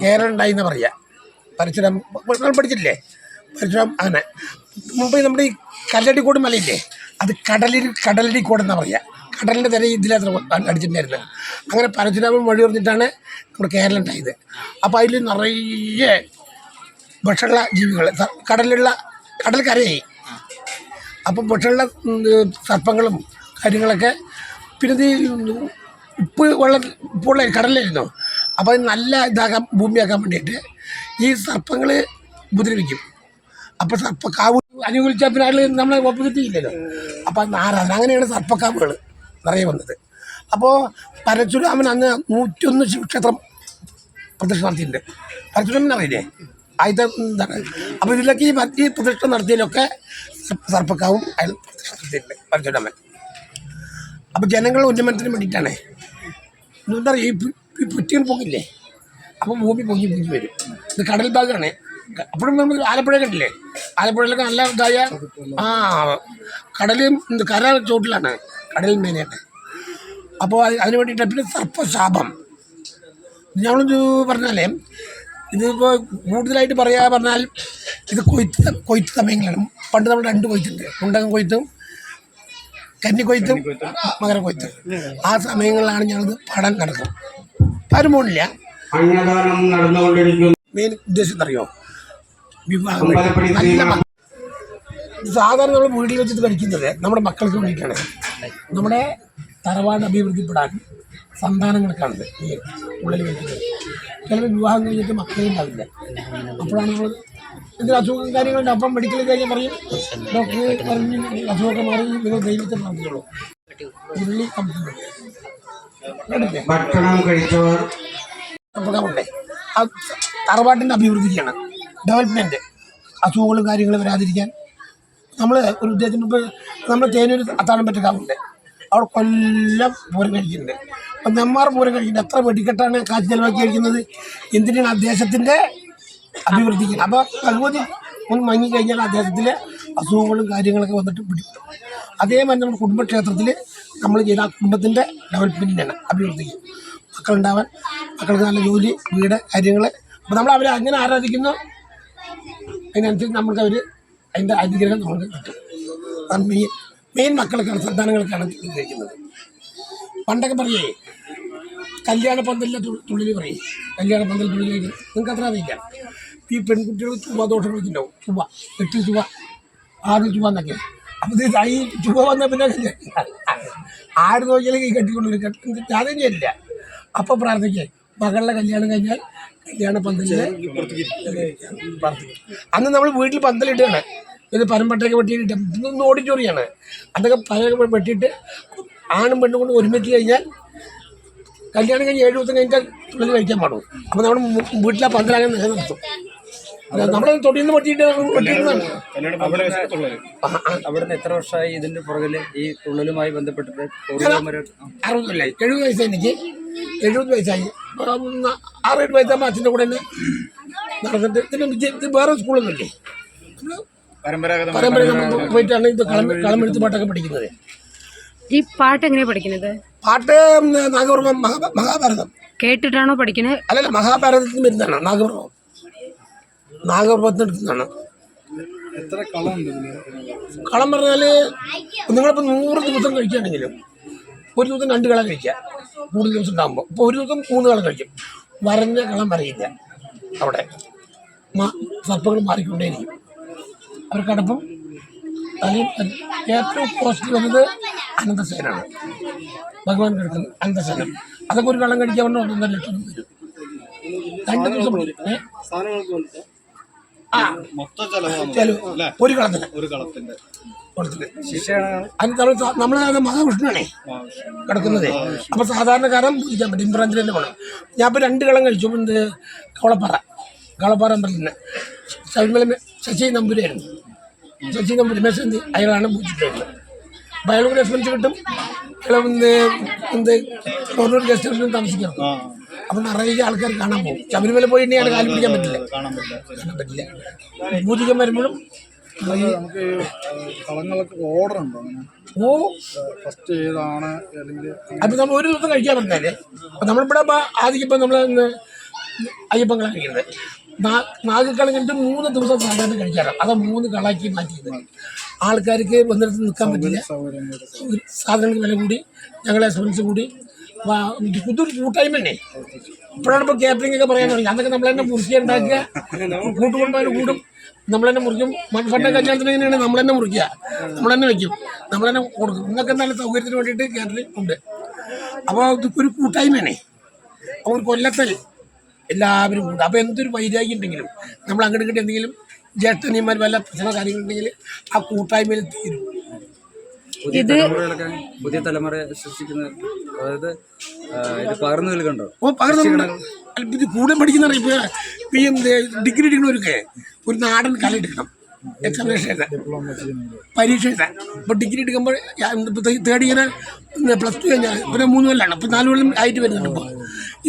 കേരളം ഉണ്ടായിന്ന് പറയാ. പരശുരാം പഠിച്ചിട്ടില്ലേ? പരശുരാം അങ്ങനെ മുമ്പ് നമ്മുടെ ഈ കല്ലടിക്കോട് മലയില്ലേ, അത് കടലടിക്കോട് എന്നാ പറയാ. കടലിൻ്റെ തിര ഇതിലത്ര അടിച്ചിട്ടുണ്ടായിരുന്നത്. അങ്ങനെ പരശുരാമൻ വഴി പറഞ്ഞിട്ടാണ് നമ്മുടെ കേരളം ഉണ്ടായത്. അപ്പോൾ അതിൽ നിറയെ വിഷമുള്ള ജീവികൾ, കടൽ കരയായി. അപ്പം വിഷമുള്ള സർപ്പങ്ങളും കാര്യങ്ങളൊക്കെ. പിന്നെ ഉപ്പുള്ള കടലായിരുന്നു. അപ്പോൾ അത് നല്ല ഭൂമിയാക്കാൻ വേണ്ടിയിട്ട് ഈ സർപ്പങ്ങൾ ഉപദ്രവിക്കും. അപ്പോൾ സർപ്പക്കാവ് അനുകൂലിച്ചാൽ പിന്നെ ആൾ നമ്മളെ ഓപ്പോസിറ്റ് ചെയ്യില്ലല്ലോ. അപ്പോൾ അത് നാരാണ്. അങ്ങനെയാണ് സർപ്പക്കാവുകൾ നിറയെ വന്നത്. അപ്പോൾ പരശുരാമൻ അന്ന് 101 ശിവക്ഷേത്രം പ്രതിഷ്ഠ നടത്തിയിട്ടുണ്ട്. പരശുരാമൻ അറിയില്ലേ? ആദ്യത്തെ എന്താണ്. അപ്പോൾ ഇതിലൊക്കെ ഈ പ്രതിഷ്ഠ നടത്തിയതിലൊക്കെ സർപ്പക്കാവും അയാൾ പ്രതിഷ്ഠ നടത്തിയിട്ടുണ്ട് പരശുരാമൻ. അപ്പോൾ ജനങ്ങളുടെ ഉന്നമനത്തിന് വേണ്ടിയിട്ടാണ്. എന്താ പറയുക, ഈ പുറ്റികൾ പൊങ്ങില്ലേ, അപ്പോൾ ഭൂമി പൊങ്ങി വരും. ഇത് കടൽ ഭാഗമാണ്. അപ്പോഴും നമ്മൾ ആലപ്പുഴ കണ്ടില്ലേ, ആലപ്പുഴയിലൊക്കെ നല്ല ഇതായ കടലും കര ചോട്ടിലാണ്, കടലിൽ മേലെയാണ്. അപ്പോൾ അതിന് വേണ്ടിയിട്ട് പിന്നെ സർപ്പശാപം നമ്മൾ പറഞ്ഞാലേ, ഇതിപ്പോൾ കൂടുതലായിട്ട് പറഞ്ഞാൽ ഇത് കൊയ്ത്ത് സമയങ്ങളാണ്. പണ്ട് നമ്മൾ 2 കൊയ്ത്തുണ്ട്, കുണ്ടകം കൊയ്ത്തും കന്നിക്കൊയ്ത്തും മകരക്കൊയ്ത്തും. ആ സമയങ്ങളിലാണ് ഞങ്ങൾ പാടാൻ നടക്കും. ആരും പോണില്ല. മെയിൻ ഉദ്ദേശം അറിയോ? വിവാഹം. സാധാരണ നമ്മൾ വീട്ടിൽ വെച്ചിട്ട് കഴിക്കുന്നത് നമ്മുടെ മക്കൾക്ക് വേണ്ടിയിട്ടാണ്. നമ്മുടെ തറവാട് അഭിവൃദ്ധിപ്പെടാൻ സന്താനങ്ങൾക്കാണത് ഈ ഉള്ളിൽ കഴിക്കുന്നത്. ചിലപ്പോൾ വിവാഹം കഴിഞ്ഞിട്ട് മക്കളെ ഉണ്ടാവില്ല. അപ്പോഴാണ് നമ്മൾ എന്തെങ്കിലും അസുഖം കാര്യങ്ങളുണ്ട്. അപ്പം മെഡിക്കൽ കഴിഞ്ഞാൽ പറയും, ഡോക്ടർ പറഞ്ഞ് അസുഖമൊക്കെ മാറി നിങ്ങൾ ദൈവത്തെ പറഞ്ഞുള്ളൂ. ഉള്ളി ഭക്ഷണം കഴിച്ചവർ നമുക്കുണ്ടേ. ആ തറവാട്ടിൻ്റെ അഭിവൃദ്ധിക്കാണ്, ഡെവലപ്മെൻറ്റ്, അസുഖങ്ങളും കാര്യങ്ങളും വരാതിരിക്കാൻ. നമ്മൾ ഒരു ഉദ്ദേശം ഇപ്പോൾ നമ്മൾ തേനൊരു അത്താഴം പറ്റക്കാവുണ്ട്, അവിടെ കൊല്ലം പൂരം കഴിക്കുന്നുണ്ട്. അപ്പം നെന്മാർ പൂരം കഴിക്കുന്നുണ്ട്. എത്ര വെടിക്കെട്ടാണ് കാശ് ചെലവാക്കി കഴിക്കുന്നത്? എന്തിനാണ്? അദ്ദേഹത്തിൻ്റെ അഭിവൃദ്ധിക്ക്. അപ്പോൾ ഭഗവതി ഒന്ന് മങ്ങിക്കഴിഞ്ഞാൽ അദ്ദേഹത്തിലെ അസുഖങ്ങളും കാര്യങ്ങളൊക്കെ വന്നിട്ട് പിടിക്കും. അതേമാതിരി നമ്മുടെ കുടുംബക്ഷേത്രത്തിൽ നമ്മൾ ചെയ്ത ആ കുടുംബത്തിൻ്റെ ഡെവലപ്മെൻറ്റിനാണ്, അഭിവൃദ്ധിക്ക്. മക്കളുണ്ടാവാൻ, മക്കൾക്ക് നല്ല ജോലി, വീട്, കാര്യങ്ങൾ. അപ്പോൾ നമ്മൾ അവരെ അങ്ങനെ ആരാധിക്കുന്നു, അതിനനുസരിച്ച് നമുക്ക് അതിൻ്റെ അനുഗ്രഹം നമുക്ക് കിട്ടും. മെയിൻ മക്കൾക്കാണ്, സന്താനങ്ങൾക്കാണ് കഴിക്കുന്നത്. പണ്ടൊക്കെ പറയേ കല്യാണ പന്തലിലെ തുള്ളിൽ പറയും, കല്യാണ പന്തൽ തുള്ളിൽ നിങ്ങൾക്ക് അത്ര അറിയില്ല. ഈ പെൺകുട്ടികൾ ചുവ്വാദോഷം വിളിക്കുന്നുണ്ടാവും. 8 ചുവ 6 ചുവ എന്നൊക്കെ. അപ്പോൾ ഈ ചുവ വന്നാൽ പിന്നെ ആര് നോക്കിയാലും ഈ കെട്ടിക്കൊണ്ടു ജാതകം ചെയ്യില്ല. അപ്പോൾ പ്രാർത്ഥിക്കേ മകളുടെ കല്യാണം കഴിഞ്ഞാൽ കല്യാണ പന്തലിൽ പ്രാർത്ഥിക്കും. അന്ന് നമ്മൾ വീട്ടിൽ പന്തലിട്ടാണ് ഇത് പരമ്പട്ടയൊക്കെ വെട്ടിയിട്ട്. ഇതൊന്നും ഓഡിറ്റോറിയാണ്. അതൊക്കെ പല വെട്ടിയിട്ട് ആണും പെണ്ണും കൊണ്ട് ഒരുമിച്ച് കഴിഞ്ഞാൽ കല്യാണം കഴിഞ്ഞ് 7 ദിവസം കഴിഞ്ഞാൽ തുള്ളൽ കഴിക്കാൻ പാടും. അപ്പോൾ നമ്മുടെ വീട്ടിലെ പന്തലങ്ങനെ നിലനിർത്തും. നമ്മളെ തൊടിയിൽ നിന്ന് വെട്ടിയിട്ടാണ്. അവിടുന്ന് എത്ര വർഷമായി ഇതിന്റെ പുറകില് ഈ തുള്ളലുമായി ബന്ധപ്പെട്ടിട്ട്? 60 കൊല്ലായി. 70 വയസ്സായി എനിക്ക്. 70 വയസ്സായി. 6-7 വയസ്സാകുമ്പോൾ അച്ഛൻ്റെ കൂടെ തന്നെ നടന്നിട്ട് ഇതിന് വേറെ സ്കൂളൊന്നുമില്ലേ, പരമ്പരാഗത പോയിട്ടാണ് ഇത് കളമെഴുത്ത് പാട്ടൊക്കെ പഠിക്കുന്നത്. ഈ പാട്ട് എങ്ങനെയാ പഠിക്കുന്നത്? പാട്ട് നാഗപർവം, മഹാഭാരതം കേട്ടിട്ടാണോ പഠിക്കുന്നത്? അല്ലല്ല, മഹാഭാരതത്തിൽ വരുന്നതാണ്. നാഗപർവത്തിന് എടുക്കുന്നതാണ്. കളം പറഞ്ഞാൽ നിങ്ങളിപ്പോൾ 100 ദിവസം കഴിക്കുകയാണെങ്കിലും ഒരു ദിവസം 2 കളം കഴിക്കുക. കൂടുതൽ ദിവസം ഉണ്ടാകുമ്പോൾ ഇപ്പോൾ ഒരു ദിവസം 3 കളം കഴിക്കും. വരഞ്ഞ കളം വരയില്ല. അവിടെ സർപ്പങ്ങൾ മാറിക്കൊണ്ടേയിരിക്കും. അവർക്കടപ്പം തലയും. ഏറ്റവും കോസ്റ്റ്ലി വന്നത് അനന്തസേനാണ്, ഭഗവാൻ കിടക്കുന്നത് അനന്തസേനം. അതൊക്കെ ഒരു കളം കഴിക്കാൻ കൊണ്ട് 1.5 ലക്ഷം വരും. 2 ദിവസം ഒരു കളത്തിന് നമ്മൾ മഹാവിഷ്ണുവാണേ കിടക്കുന്നത്. അപ്പോൾ സാധാരണക്കാരൻ പൂജിക്കാൻ പറ്റും. ഇമ്പ്രാഞ്ചിൽ തന്നെ പോകണം. ഞാൻ ഇപ്പോൾ 2 കളം കഴിച്ചു. കവളപ്പാറ കളപ്പാറ അമ്പലത്തിന് ശബരിമല ശശി നമ്പൂരായിരുന്നു. ശശി നമ്പൂരി മേശന്തി അയാളാണ് പൂജിച്ചിട്ടുള്ളത്. അപ്പോൾ അയാൾക്ക് റെസ്പോൺസ് കിട്ടും. അയാൾ ഗസ്റ്റ് ഹൗസിൽ താമസിക്കണം. അപ്പം നിറയെ ആൾക്കാർ കാണാൻ പോകും. ശബരിമല പോയിട്ടുണ്ടെങ്കിൽ അയാൾ കാലം പിടിക്കാൻ പറ്റില്ല, കാണാൻ പറ്റില്ല. പൂജിക്കാൻ വരുമ്പോഴും നമുക്ക് കളങ്ങളൊക്കെ ഓർഡർ ഉണ്ടോ? ഫസ്റ്റ് ഏതാണ് അല്ലെങ്കിൽ അപ്പം നമ്മൾ ഒരു ദിവസം കഴിക്കാൻ പറഞ്ഞാൽ അപ്പം നമ്മളിവിടെ ആദ്യം ഇപ്പം നമ്മൾ അയ്യപ്പൻ കള കഴിക്കുന്നത് 4 കള കഴിഞ്ഞിട്ട് 3 ദിവസം സാധാരണ കഴിക്കാറാണ്. അത് 3 കളാക്കി മാറ്റിയത്. ആൾക്കാർക്ക് വന്നിടത്ത് നിൽക്കാൻ പറ്റില്ല, സാധനങ്ങൾക്ക് വില കൂടി, ഞങ്ങളെ എക്സ്പെൻസ് കൂടി, ഇതൊരു കൂട്ടായ്മ. ഇപ്പോഴാണ് ഇപ്പോൾ കാറ്ററിംഗ് ഒക്കെ പറയാൻ തുടങ്ങി. അന്നൊക്കെ നമ്മൾ തന്നെ മുറിച്ച് ഉണ്ടാക്കുക, കൂട്ടുകൊണ്ടുപോയാൽ കൂടും, നമ്മൾ തന്നെ മുറിക്കും. മൺഫണ്ട കല്യാണത്തിന് എങ്ങനെയാണ് നമ്മൾ തന്നെ മുറിക്കുക, നമ്മൾ തന്നെ വയ്ക്കും, നമ്മൾ തന്നെ കൊടുക്കും. ഇന്നൊക്കെ നല്ല സൗകര്യത്തിന് വേണ്ടിയിട്ട് കാറ്ററിംഗ് ഉണ്ട്. അപ്പോൾ ഒരു കൂട്ടായ്മയാണ്. അവർ കൊല്ലത്തിൽ എല്ലാവരും കൂടും. അപ്പോൾ എന്തൊരു വൈരാഗ്യം ഉണ്ടെങ്കിലും നമ്മൾ അങ്ങോട്ട് ഇങ്ങോട്ട് എന്തെങ്കിലും ജ്യേഷ്ഠനിയന്മാർ വല്ല പ്രശ്ന കാര്യങ്ങളുണ്ടെങ്കിൽ ആ കൂട്ടായ്മയിൽ തീരും. പുതിയ തലമുറ സൃഷ്ടിക്കുന്ന, അതായത് ഇത് പകർന്നു നൽകണ്ടോ? പകർന്നു ഇത് കൂടുതൽ പഠിക്കുന്ന ഇപ്പോൾ ഡിഗ്രി എടുക്കണവർക്ക് ഒരു നാടൻ കല എടുക്കണം. എക്സാമിനേഷൻ എഴുതാൻ, പരീക്ഷ എഴുതാൻ. ഇപ്പോൾ ഡിഗ്രി എടുക്കുമ്പോൾ തേർഡ് ഇയർ +2 കഴിഞ്ഞാൽ പിന്നെ 3 കൊല്ലമാണ്. ഇപ്പോൾ 4 കൊല്ലം ആയിട്ട് വരുന്നുണ്ട്.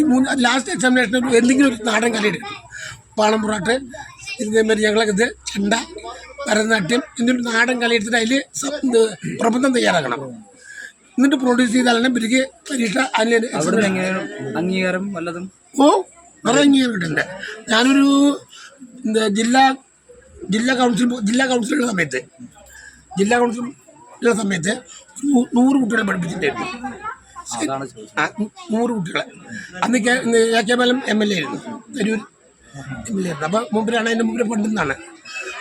ഇപ്പോൾ ഈ ലാസ്റ്റ് എക്സാമിനേഷൻ എന്തെങ്കിലും ഒരു നാടൻ കല എടുക്കണം. പാളം പൊറാട്ട്, ഇതേമാതിരി ഞങ്ങളൊക്കെ ഇത് ചെണ്ട, ഭരതനാട്യം എന്നിട്ട് നാടൻ കല എടുത്തിട്ട് അതിൽ പ്രബന്ധം തയ്യാറാക്കണം. എന്നിട്ട് പ്രൊഡ്യൂസ് ചെയ്താലാണ് ഇവർക്ക് പരീക്ഷ. അംഗീകാരം വല്ലതും നിറയെ അംഗീകാരം കിട്ടുന്നുണ്ട്. ഞാനൊരു ജില്ലാ കൗൺസിലുള്ള സമയത്ത് 100 കുട്ടികളെ പഠിപ്പിച്ചിട്ടുണ്ടായിരുന്നു. 100 കുട്ടികളെ. അന്ന് KK MLA ആയിരുന്നു, തരൂർ MLA ആയിരുന്നു. അപ്പോൾ മുമ്പിലാണ്, അതിൻ്റെ മുമ്പിൽ പണ്ടെന്നാണ്.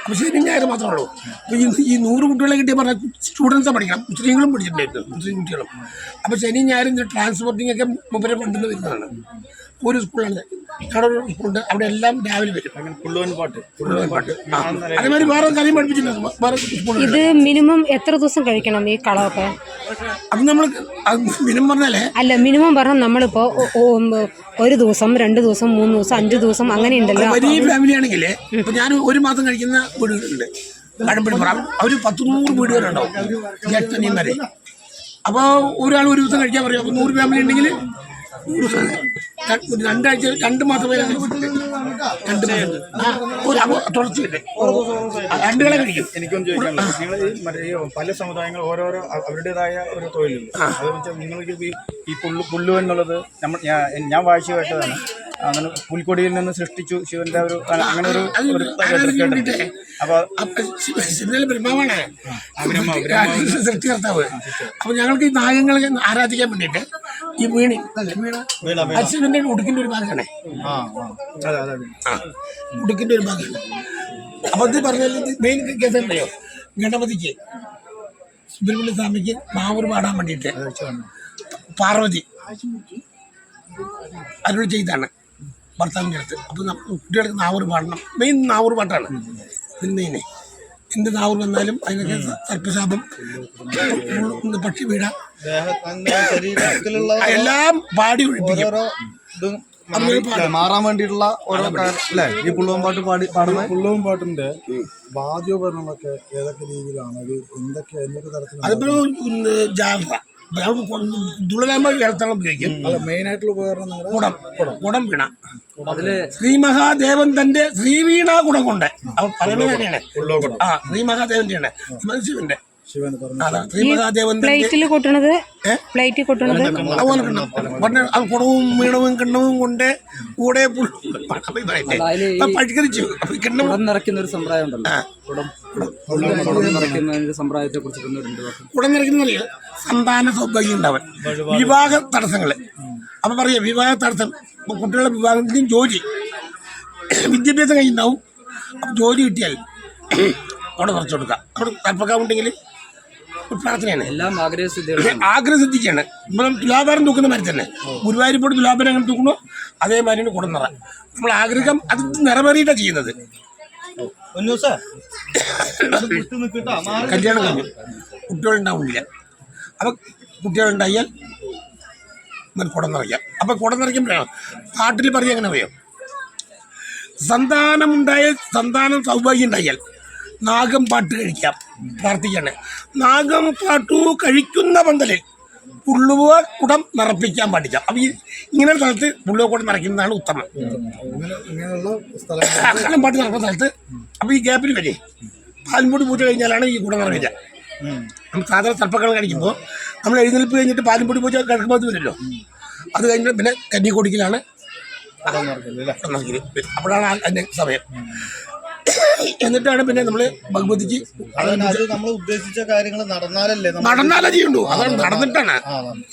അപ്പോൾ ശരി ഞായർ മാത്രമേ ഉള്ളൂ. അപ്പോൾ ഈ 100 കുട്ടികളെ കിട്ടിയ പറഞ്ഞാൽ സ്റ്റുഡൻസാണ് പഠിക്കണം. മുസ്ലിങ്ങളും പഠിച്ചിട്ടുണ്ടായിരുന്നു, മുസ്ലിം കുട്ടികളും. അപ്പോൾ ശനി ഞായറും ട്രാൻസ്പോർട്ടിംഗ് ഒക്കെ മുമ്പിലെ പണ്ടെന്ന് വരുന്നതാണ്. ഒരു സ്കൂളാണ്, ഞങ്ങളുടെ ഒരു സ്കൂളുണ്ട്, അവിടെ എല്ലാം രാവിലെ വരും. പുള്ളുവൻ പാട്ട് അതേമാതിരി വേറെ കാര്യം പഠിപ്പിച്ചിട്ടുണ്ട്. വേറെ സ്കൂളുണ്ട്. ഇത് മിനിമം എത്ര ദിവസം കഴിക്കണം ഈ കളമൊക്കെ? അത് നമ്മൾ മിനിമം പറഞ്ഞാലേ അല്ല, മിനിമം പറഞ്ഞാൽ നമ്മളിപ്പോൾ 1 ദിവസം, 2 ദിവസം, 3 ദിവസം, 5 ദിവസം അങ്ങനെ ഉണ്ടല്ലോ. വലിയ ഫാമിലി ആണെങ്കിൽ ഇപ്പം ഞാൻ 1 മാസം കഴിക്കുന്ന വീടുകളുണ്ട്. കടമ്പഴിപ്പുറം അവർ 100 വീടുകളുണ്ടാവും, ജ്യേഷ്ഠനിയന്മാരെ. അപ്പോൾ ഒരാൾ 1 ദിവസം കഴിക്കാൻ പറയും. അപ്പോൾ 100 ഫാമിലി ഉണ്ടെങ്കിൽ 2 മാസം വരെ 2 മാസം തുടർച്ചയില്ലേ 2 കളെ കഴിക്കും. എനിക്കൊന്ന് ചോദിക്കാനുള്ളത്, നിങ്ങൾ ഈ പല സമുദായങ്ങൾ ഓരോരോ അവരുടേതായ ഒരു തൊഴിലുണ്ട്. അതെന്ന് വെച്ചാൽ നിങ്ങൾക്ക് ഈ പുല്ലുവൻ എന്നുള്ളത് ഞാൻ വായിച്ചു കേട്ടതാണ്. അങ്ങനെ പുൽക്കൊടിയിൽ നിന്ന് സൃഷ്ടിച്ചു ശിവന്റെ ഒരു അങ്ങനെ ഒരു ബ്രഹ്മാവാണ് സൃഷ്ടികർത്താവ്. അപ്പൊ ഞങ്ങൾക്ക് ഈ നാഗങ്ങളെ ആരാധിക്കാൻ വേണ്ടിയിട്ട് ഈ വീണി അശ്വന്റെ ഉടുക്കിന്റെ ഒരു ഭാഗമാണ്, ഉടുക്കിന്റെ ഒരു ഭാഗമാണ്. അപ്പൊ ഇത് പറഞ്ഞാൽ മെയിൻ കേസ് ഉണ്ടല്ലോ, ഗണപതിക്ക് സുബ്രഹ്മണ്യ സ്വാമിക്ക് നാവൂർ പാടാൻ വേണ്ടിയിട്ട് പാർവതി അരുൾ ചെയ്താണ് ഭർത്താവിൻ്റെ അടുത്ത്. അപ്പോൾ കുട്ടികൾക്ക് നാവൂർ പാടണം. മെയിൻ നാവൂർ പാട്ടാണ് ഇതിന് മെയിനെ. എന്ത് നാവൂർ വന്നാലും അതിനൊക്കെ സർപ്പശാപം, പക്ഷി വീഴ, എല്ലാം പാടി ഒഴിപ്പിക്കും. മാറാൻ വേണ്ടിയിട്ടുള്ള ഓരോ അല്ലേ ഈ പുള്ളുവൻ പാട്ട് പാടുന്ന പുള്ളുവൻ പാട്ടിന്റെ വാദ്യോപകരണങ്ങളൊക്കെ ഏതൊക്കെ രീതിയിലാണ്, എന്തൊക്കെ തരത്തിലാണ്? അതിപ്പോ ജാവ തുളരാകുമ്പോൾ ഇടത്തളം ഉപയോഗിക്കും. മെയിനായിട്ടുള്ള ഉപകരണം കുടം വീണ. അതില് ശ്രീ മഹാദേവൻ തന്റെ ശ്രീവീണ കുടം കൊണ്ട് അവൻ പറയുന്നത് തന്നെയാണ്. ശ്രീ മഹാദേവന്റെ ശിവന്റെ ശ്രീ മഹാദേവൻ പ്ലേറ്റിൽ കൊട്ടണത് അതുപോലെ അത് കുടവും വീണവും കിണ്ണവും കൊണ്ട് കൂടെ പരിഷ്കരിച്ചു. നിറയ്ക്കുന്ന ഒരു സമ്പ്രദായം ഉണ്ടല്ലോ, സമ്പ്രദായത്തെ കുറിച്ച് കുടം നിറയ്ക്കുന്ന സന്താന സൗഭാഗ്യം ഉണ്ടാവാൻ, വിവാഹ തടസ്സങ്ങള്. അപ്പൊ പറയാ വിവാഹ തടസ്സം, കുട്ടികളുടെ വിവാഹത്തിനും ജോലി, വിദ്യാഭ്യാസം കഴിഞ്ഞിട്ടുണ്ടാവും. അപ്പം ജോലി കിട്ടിയാൽ കുട നിറച്ചു കൊടുക്കാം. അവിടെ കൽപ്പക്കാവുണ്ടെങ്കിൽ പ്രാർത്ഥനയാണ്. എല്ലാം ആഗ്രഹസിദ്ധിക്കാണ്. നമ്മൾ തുലാഭാരം തൂക്കുന്ന മാതിരി തന്നെ ഗുരുവായൂർ പോയിട്ട് തുലാഭാരം അങ്ങനെ തൂക്കണോ അതേമാതിരിയാണ് കുടം നിറ. നമ്മൾ ആഗ്രഹം അത് നിറവേറിയിട്ടാണ് ചെയ്യുന്നത്. കല്യാണം കഴിഞ്ഞു കുട്ടികളുണ്ടാവുന്നില്ല. അപ്പം കുട്ടികളുണ്ടായാൽ കുടം നിറയ്ക്കാം. അപ്പം കുടം നിറയ്ക്കുമ്പോഴാണ് പാട്ടിൽ പറയുക അങ്ങനെ പറയും, സന്താനം സൗഭാഗ്യം ഉണ്ടായാൽ നാഗം പാട്ട് കഴിക്കാം, പ്രാർത്ഥിക്കാണ്. നാഗം പാട്ടു കഴിക്കുന്ന പന്തലിൽ പുള്ളുവ കുടം നിറപ്പിക്കാൻ പാടിക്കാം. അപ്പം ഇങ്ങനെ സ്ഥലത്ത് പുള്ളുവ കുടം നിറയ്ക്കുന്നതാണ് ഉത്തമം. അങ്ങനെ പാട്ട് നടക്കുന്ന സ്ഥലത്ത് അപ്പോൾ ഈ ഗ്യാപ്പിൽ വരെ പാൽമുടി പൂജ കഴിഞ്ഞാലാണ് ഈ കുടം നിറവില്ല. നമ്മൾ സാധാരണ സർപ്പക്കള കഴിക്കുമ്പോൾ നമ്മൾ എഴുന്നേൽപ്പ് കഴിഞ്ഞിട്ട് പാൽമുടി പൂജ കഴിക്കുമ്പോൾ അത് വരുമല്ലോ. അത് കഴിഞ്ഞിട്ട് പിന്നെ കന്നി കൊടുക്കലാണ്, അപ്പോഴാണ് അതിൻ്റെ സമയം. എന്നിട്ടാണ് പിന്നെ നമ്മൾ ഭഗവതിക്ക് നമ്മൾ ഉദ്ദേശിച്ച കാര്യങ്ങൾ നടന്നാലേ ചെയ്യുള്ളൂ. അതാണ് നടന്നിട്ടാണ്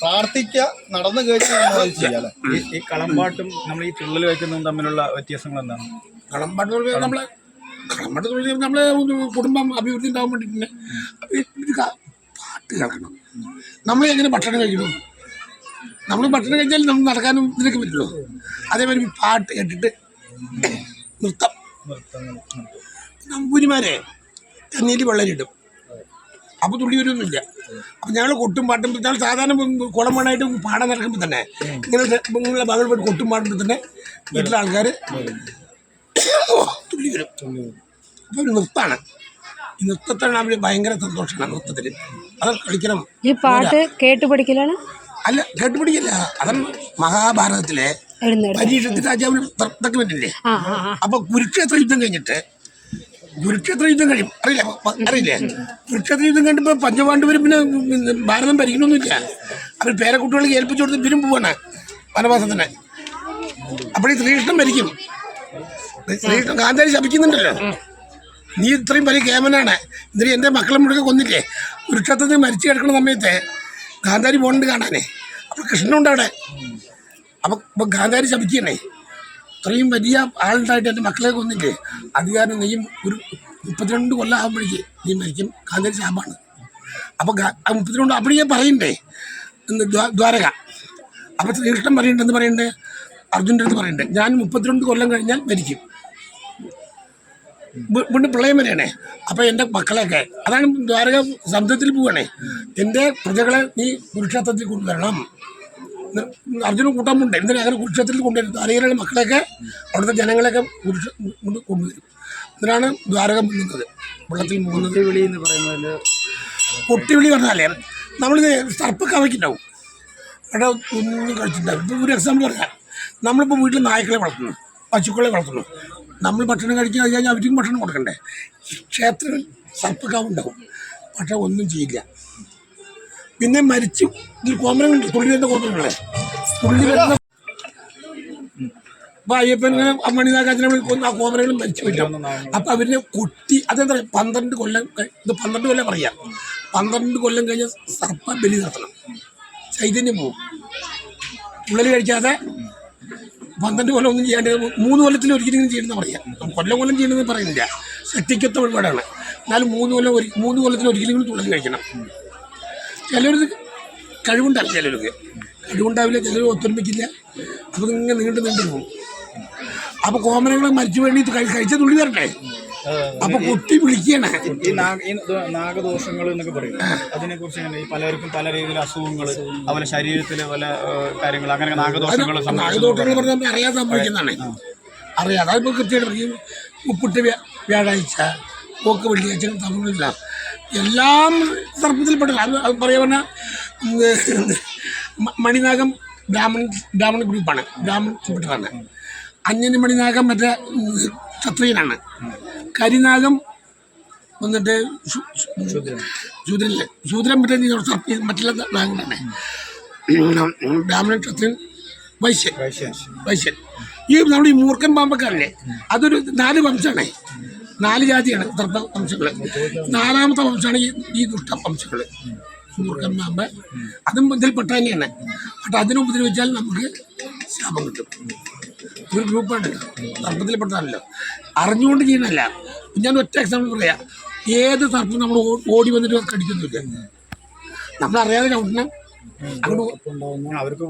പ്രാർത്ഥിക്കുക, നടന്നു കഴിഞ്ഞാൽ. ഈ കളമ്പാട്ടും നമ്മൾ ഈ തുള്ളൽ വയ്ക്കുന്നതും തമ്മിലുള്ള വ്യത്യാസങ്ങൾ എന്താണ്? കളമ്പാട്ട് നമ്മളെ കുടുംബം അഭിവൃദ്ധി ഉണ്ടാകാൻ വേണ്ടിയിട്ട് പാട്ട് കേൾക്കണം. നമ്മൾ എങ്ങനെ ഭക്ഷണം കഴിക്കണം? നമ്മൾ ഭക്ഷണം കഴിച്ചാൽ നമ്മൾ നടക്കാനും ഇതിനൊക്കെ പറ്റുള്ളൂ. അതേമാതിരി പാട്ട് കേട്ടിട്ട് നൃത്തം. നമ്പൂരിമാരെ കഞ്ഞിയിൽ വെള്ളരിടും, അപ്പോൾ തുള്ളി വരുമൊന്നുമില്ല. അപ്പം ഞങ്ങൾ കൊട്ടും പാട്ടും ഞങ്ങൾ സാധാരണ കുളം മണ്ണായിട്ട് പാടാൻ നടക്കുമ്പോൾ തന്നെ ഇങ്ങനെ മകൾ പോയിട്ട് കൊട്ടും പാടുമ്പോൾ തന്നെ വീട്ടിലെ ആൾക്കാർ തുള്ളി വരും. അപ്പോൾ ഒരു നൃത്തമാണ്. ഈ നൃത്തത്തിനാണ് അവർ ഭയങ്കര സന്തോഷമാണ്. നൃത്തത്തിൽ അത് കളിക്കണം. ഈ പാട്ട് കേട്ട് പഠിക്കലാണ്? അല്ല, കേട്ട് പഠിക്കില്ല. അതാണ് മഹാഭാരതത്തിലെ പരീക്ഷത്തിൽ രാജാവിന് തർക്കം പറ്റില്ലേ. അപ്പൊ കുരുക്ഷേത്ര യുദ്ധം കഴിഞ്ഞിട്ട് കഴിയും, അറിയില്ലേ? കുരുക്ഷേത്ര യുദ്ധം കഴിഞ്ഞിപ്പോ പഞ്ചപാണ്ഡവരും പിന്നെ ഭാരതം ഭരിക്കണമൊന്നുമില്ല. അവർ പേരക്കുട്ടികൾക്ക് ഏൽപ്പിച്ചു കൊടുത്ത് ഇവരും പോവാണ് വനവാസത്തിന്. അപ്പോഴീ ശ്രീകൃഷ്ണൻ ഭരിക്കും. ശ്രീകൃഷ്ണൻ ഗാന്ധാരി ശപിക്കുന്നുണ്ടല്ലോ, നീ ഇത്രയും വലിയ കേമനാണ്, ഇത്രയും എൻ്റെ മക്കളെ മുഴുവൻ കൊന്നില്ലേ. കുരുക്ഷേത്രത്തിൽ മരിച്ചു കിടക്കുന്ന സമയത്ത് ഗാന്ധാരി പോകണ്ട് കാണാനേ. അപ്പോൾ കൃഷ്ണനുണ്ട് അവിടെ. അപ്പോൾ ഗാന്ധാരി ശപിക്കണേ, ഇത്രയും വലിയ ആളുണ്ടായിട്ട് എൻ്റെ മക്കളെ കൊന്നില്ലേ, അത് കാരണം നീയും ഒരു 32 കൊല്ലം ആകുമ്പോഴേക്ക് നീ മരിക്കും. ഗാന്ധാരി ശാപാണ്. അപ്പോൾ 32 അപ്പോഴേ പറയണ്ടേ ദ്വാരക. അപ്പോൾ ശ്രീകൃഷ്ണൻ പറയണ്ടെന്ന് പറയണ്ടേ, അർജുൻ്റെ അടുത്ത് പറയണ്ടേ, ഞാൻ 32 കൊല്ലം കഴിഞ്ഞാൽ മരിക്കും, വീണ്ടും പ്രളയം വരെയാണേ. അപ്പോൾ എൻ്റെ മക്കളെയൊക്കെ, അതാണ് ദ്വാരക സമുദ്രത്തിൽ പോവുകയാണേ, എൻ്റെ പ്രജകളെ നീ കുരുക്ഷേത്രത്തിൽ കൊണ്ടുവരണം. അർജുനൻ കൂട്ടാൻ പോണ്ടേ, എന്തിനാ അങ്ങനെ കുരുക്ഷേത്രത്തിൽ കൊണ്ടുവരും. ദ്വാരകയിലുള്ള മക്കളെയൊക്കെ അവിടുത്തെ ജനങ്ങളെയൊക്കെ കൊണ്ടുവരും. ഇതിനാണ് ദ്വാരകം മുങ്ങുന്നത്, വെള്ളത്തിൽ മുങ്ങുന്നത്. വിളി എന്ന് പറയുന്നത് പൊട്ടിവിളി പറഞ്ഞാലേ നമ്മളിത് സർപ്പൊക്കെ വയ്ക്കുന്നുണ്ടാവും, അവിടെ ഒന്നും കഴിച്ചിട്ടുണ്ടാവും. ഇപ്പോൾ ഒരു എക്സാമ്പിൾ പറയാം, നമ്മളിപ്പോൾ വീട്ടിൽ നായ്ക്കളെ വളർത്തുന്നു, പശുക്കളെ വളർത്തുന്നു. നമ്മൾ ഭക്ഷണം കഴിക്കാൻ കഴിഞ്ഞാൽ അവർക്കും ഭക്ഷണം കൊടുക്കണ്ടേ. ക്ഷേത്രത്തിൽ സർപ്പക്കാവുണ്ടാവും, പക്ഷെ ഒന്നും ചെയ്യില്ല. പിന്നെ മരിച്ചു ഇതിൽ കോമരങ്ങളുണ്ട്, തുള്ളി വരുന്ന കോമരങ്ങളെ തുള്ളി വരുന്ന. അപ്പോൾ അയ്യപ്പൻ ഇങ്ങനെ മണിനാഗാചനെ വിളിക്കുന്ന ആ കോമരങ്ങളും മരിച്ചു വരും. അപ്പം അവരിനെ കൊട്ടി, അതെന്താ 12 കൊല്ലം, ഇത് 12 കൊല്ലം പറയാം, 12 കൊല്ലം കഴിഞ്ഞ സർപ്പ ബലി നടത്തണം. ചൈതന്യം പോവും. ഉള്ളൽ കഴിക്കാതെ 12 കൊല്ലം ഒന്നും ചെയ്യാണ്ട് 3 കൊല്ലത്തിൽ ഒരിക്കലും ചെയ്യണമെന്ന് പറയാം. കൊല്ലം ചെയ്യണമെന്ന് പറയുന്നില്ല, ശക്തിക്കൊത്ത വഴിപാടാണ്. എന്നാലും 3 കൊല്ലത്തിൽ ഒരിക്കലും തുള്ളൽ കഴിക്കണം. ചിലർക്ക് കഴിവുണ്ടാവില്ല, ചിലർ ഒത്തൊരുമിക്കില്ല. അപ്പോൾ ഇങ്ങനെ നീണ്ടു പോകും. അപ്പോൾ കോമരങ്ങളെ മരിച്ചു വേണ്ടി കഴിച്ച തുള്ളി തരണ്ടേ, അപ്പോൾ കുട്ടി വിളിക്കണേ. ഈ നാഗദോഷങ്ങൾ എന്നൊക്കെ പറയും, അതിനെക്കുറിച്ച് എങ്ങനെ? ഈ പലർക്കും പല രീതിയിലുള്ള അസുഖങ്ങൾ, അതുപോലെ ശരീരത്തിലെ പല കാര്യങ്ങൾ, അങ്ങനെ നാഗദോഷങ്ങൾ പറഞ്ഞാൽ അറിയാതെ സംഭവിക്കുന്നതാണ്. അറിയാതെ അതിപ്പോൾ കൃത്യമായിട്ട് പറയും. മുപ്പിട്ട് വ്യാഴാഴ്ച, പോക്ക് വെള്ളിയാഴ്ച, തമിഴില്ല, എല്ലാം സർപ്പത്തിൽപ്പെട്ടത്. അത് പറയാൻ പറഞ്ഞാൽ മണിനാഗം ബ്രാഹ്മണ ഗ്രൂപ്പാണ്, ബ്രാഹ്മണപ്പെട്ടതാണ്. അന്യന് മണിനാഗം മറ്റേ ക്ഷത്രിയനാണ്. കരിനാഗം വന്നിട്ട് ശൂദ്രൻ മറ്റേ മറ്റുള്ള നാഗങ്ങളാണ്. ബ്രാഹ്മണൻ, ക്ഷത്രിയൻ, വൈശ്യൻ. ഈ നമ്മുടെ ഈ മൂർഖൻ പാമ്പക്കാരല്ലേ, അതൊരു 4 വംശമാണ്, 4 ജാതിയാണ് സർപ്പ വംശങ്ങൾ. 4ാമത്തെ വംശമാണ് ഈ ദുഷ്ട വംശങ്ങൾ, മൂർഖൻ പാമ്പ്. അതും ഇതിൽപ്പെട്ട തന്നെയാണ്. പക്ഷെ അതിനെ ഉപദ്രവിച്ചാൽ നമുക്ക് ശാപം കിട്ടും. ഒരു ഗ്രൂപ്പാണ്, സർപ്പത്തിൽപ്പെട്ടതല്ലോ, അറിഞ്ഞുകൊണ്ട് ചെയ്യണമല്ല. ഞാൻ ഒറ്റ എക്സാമ്പിൾ പറയാം. ഏത് സർപ്പം നമ്മൾ ഓടി വന്നിട്ട് കടിക്കുന്നില്ല, നമ്മളറിയാതെ ചവിട്ടണം, അവർക്ക്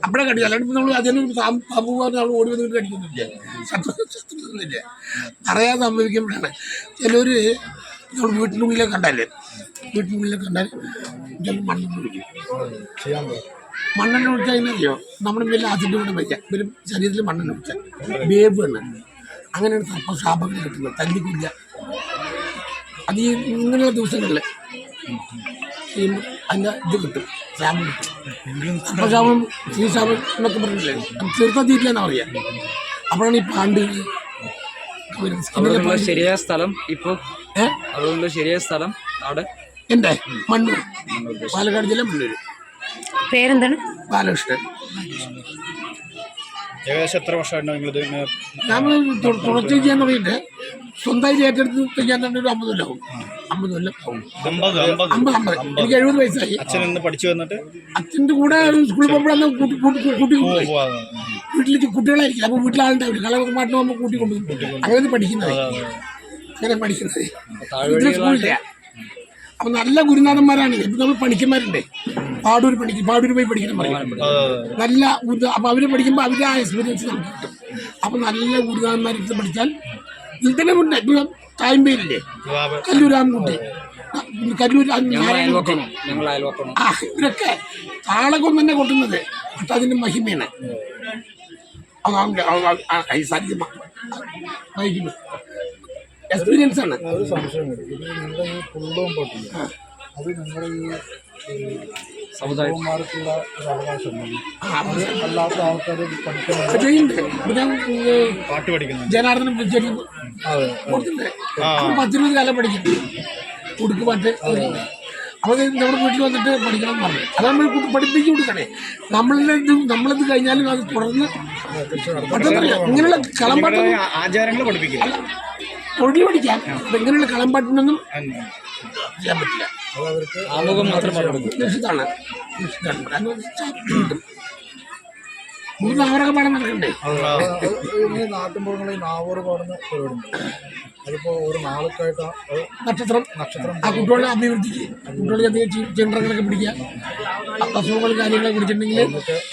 അപ്പോഴേ കടിക്കും. അല്ലാണ്ട് നമ്മൾ അതിന് പാമ്പ് നമ്മൾ ഓടി വന്നിട്ട് കടിക്കുന്നില്ല, ശത്രുന്നില്ല, അറിയാതെ സംഭവിക്കുമ്പോഴാണ്. ചിലർ നമ്മൾ വീട്ടിനുള്ളിലേക്ക് കണ്ടാൽ ചില മണ്ണ് പിടിക്കും. മണ്ണെണ്ണ ഒഴിച്ചാൽ അറിയോ നമ്മുടെ വലിയ ആസിഡ് കൊണ്ട് വയ്ക്കാം ഇവര് ശരീരത്തിൽ മണ്ണെണ്ണ ഒഴിച്ചാൽ വേവ് തന്നെ അങ്ങനെയാണ് സർപ്പശാപങ്ങൾ കിട്ടുന്നത് തല്ലിക്കില്ല. അത് ഈ ഇങ്ങനെയുള്ള ദിവസങ്ങളിൽ ഈ അതിൻ്റെ ഇത് കിട്ടും, ശാപം കിട്ടും. സർപ്പശാപം ശ്രീശാപം എന്നൊക്കെ പറഞ്ഞില്ലേ, അത് തീർത്താതീരില്ലെന്നാ പറയാ. അപ്പോഴാണ് ഈ പാണ്ടുകൾ അവിടെയുള്ള ശരിയായ സ്ഥലം ഇപ്പോൾ അവിടെയുള്ള ശരിയായ സ്ഥലം അവിടെ എൻ്റെ മണ്ണൂർ, പാലക്കാട് ജില്ല മണ്ണൂർ. പേരെന്താണ്? ബാലകൃഷ്ണൻ. ഏകദേശം എത്ര വർഷമായിട്ടുണ്ടോ നിങ്ങളിത്? നമ്മൾ തുടർച്ച ചെയ്യാൻ തുടങ്ങിയിട്ട് സ്വന്തമായിട്ട് ഏറ്റെടുത്ത് ചെയ്യാൻ തന്നെ ഒരു 50 കൊല്ലം ആവും. 50 കൊല്ലം ആവും. 50 എനിക്ക് 70 വയസ്സായി. അച്ഛൻ നിന്ന് പഠിച്ചു വന്നിട്ട് അച്ഛൻ്റെ കൂടെ സ്കൂളിൽ പോകുമ്പോഴാണ് കൂട്ടി കൊണ്ടുപോയി. വീട്ടിൽ കുട്ടികളായിരിക്കില്ല, അപ്പോൾ വീട്ടിലാളുണ്ടാവില്ല, കളമായിട്ട് പോകുമ്പോൾ കൂട്ടി കൊണ്ടുപോകും. അങ്ങനെ പഠിക്കുന്നത്, അങ്ങനെ പഠിക്കുന്നത് ഇതിൽ സ്കൂളില്ല. അപ്പം നല്ല ഗുരുനാഥന്മാരാണ്. ഇപ്പം നമ്മൾ പണിക്കന്മാരുണ്ട്, പാടൂർ പോയി പഠിക്കണം പറയും. നല്ല അപ്പം അവർ പഠിക്കുമ്പോൾ അവരുടെ ആ എക്സ്പീരിയൻസ് നമുക്ക് കിട്ടും. അപ്പം നല്ല ഗുരുനാഥന്മാരെടുത്ത് പഠിച്ചാൽ ഇതിൽ തന്നെ ഉണ്ട്. ഇപ്പം തായ്മയിലില്ലേ കല്ലൂരാംകുട്ടി, കല്ലൂർ ഇവരൊക്കെ താളകം തന്നെ കൊട്ടുന്നത്. പക്ഷെ അതിൻ്റെ മഹിമയാണ് വഹിക്കുന്നത്, എക്സ്പീരിയൻസ് ആണ്. ഒരു സംശയം വരും. ഇത് നിങ്ങളുടെ ഈ പുള്ളും പാട്ടില്ല, അത് നിങ്ങളുടെ ഈ സമുദായന്മാർക്കുള്ള ഒരു അവകാശമാണ്. അല്ലാത്ത ആൾക്കാർ പഠിക്കാൻ പാട്ട് പഠിക്കുന്നത് ജനാർദ്ദനം കൊടുത്തിട്ടുണ്ട്. 10-20 കാലം പഠിക്കും ഉടുക്ക് പാട്ട്. അപ്പോൾ നമ്മുടെ വീട്ടിൽ വന്നിട്ട് പഠിക്കണം എന്ന് പറഞ്ഞു. അത് നമ്മൾ പഠിപ്പിച്ചു കൊടുക്കണേ. നമ്മളത് കഴിഞ്ഞാലും അത് തുടർന്ന് ഇങ്ങനെയുള്ള കളമ്പാട്ട് ആചാരങ്ങൾ പഠിപ്പിക്കുക, തൊഴിൽ പഠിക്കാം. ഇങ്ങനെയുള്ള കളമ്പാട്ടിനൊന്നും ചെയ്യാൻ പറ്റില്ല. ആമുഖം മാത്രം നിഷിതാണ്. നാവറൊക്കെ പാടാൻ നടക്കണ്ടേ? നാട്ടുമ്പുറങ്ങളിൽ നാവൂറ് പാടുന്ന പരിപാടി. അതിപ്പോൾ ഒരു നാളൊക്കെയായിട്ട് നക്ഷത്രം ആ കുട്ടികളുടെ അഭിവൃദ്ധിക്ക് കുട്ടികൾക്ക് എന്തെങ്കിലും ചെണ്ടങ്ങളൊക്കെ പിടിക്കുക, അസുഖങ്ങളും കാര്യങ്ങളൊക്കെ പിടിച്ചിട്ടുണ്ടെങ്കിൽ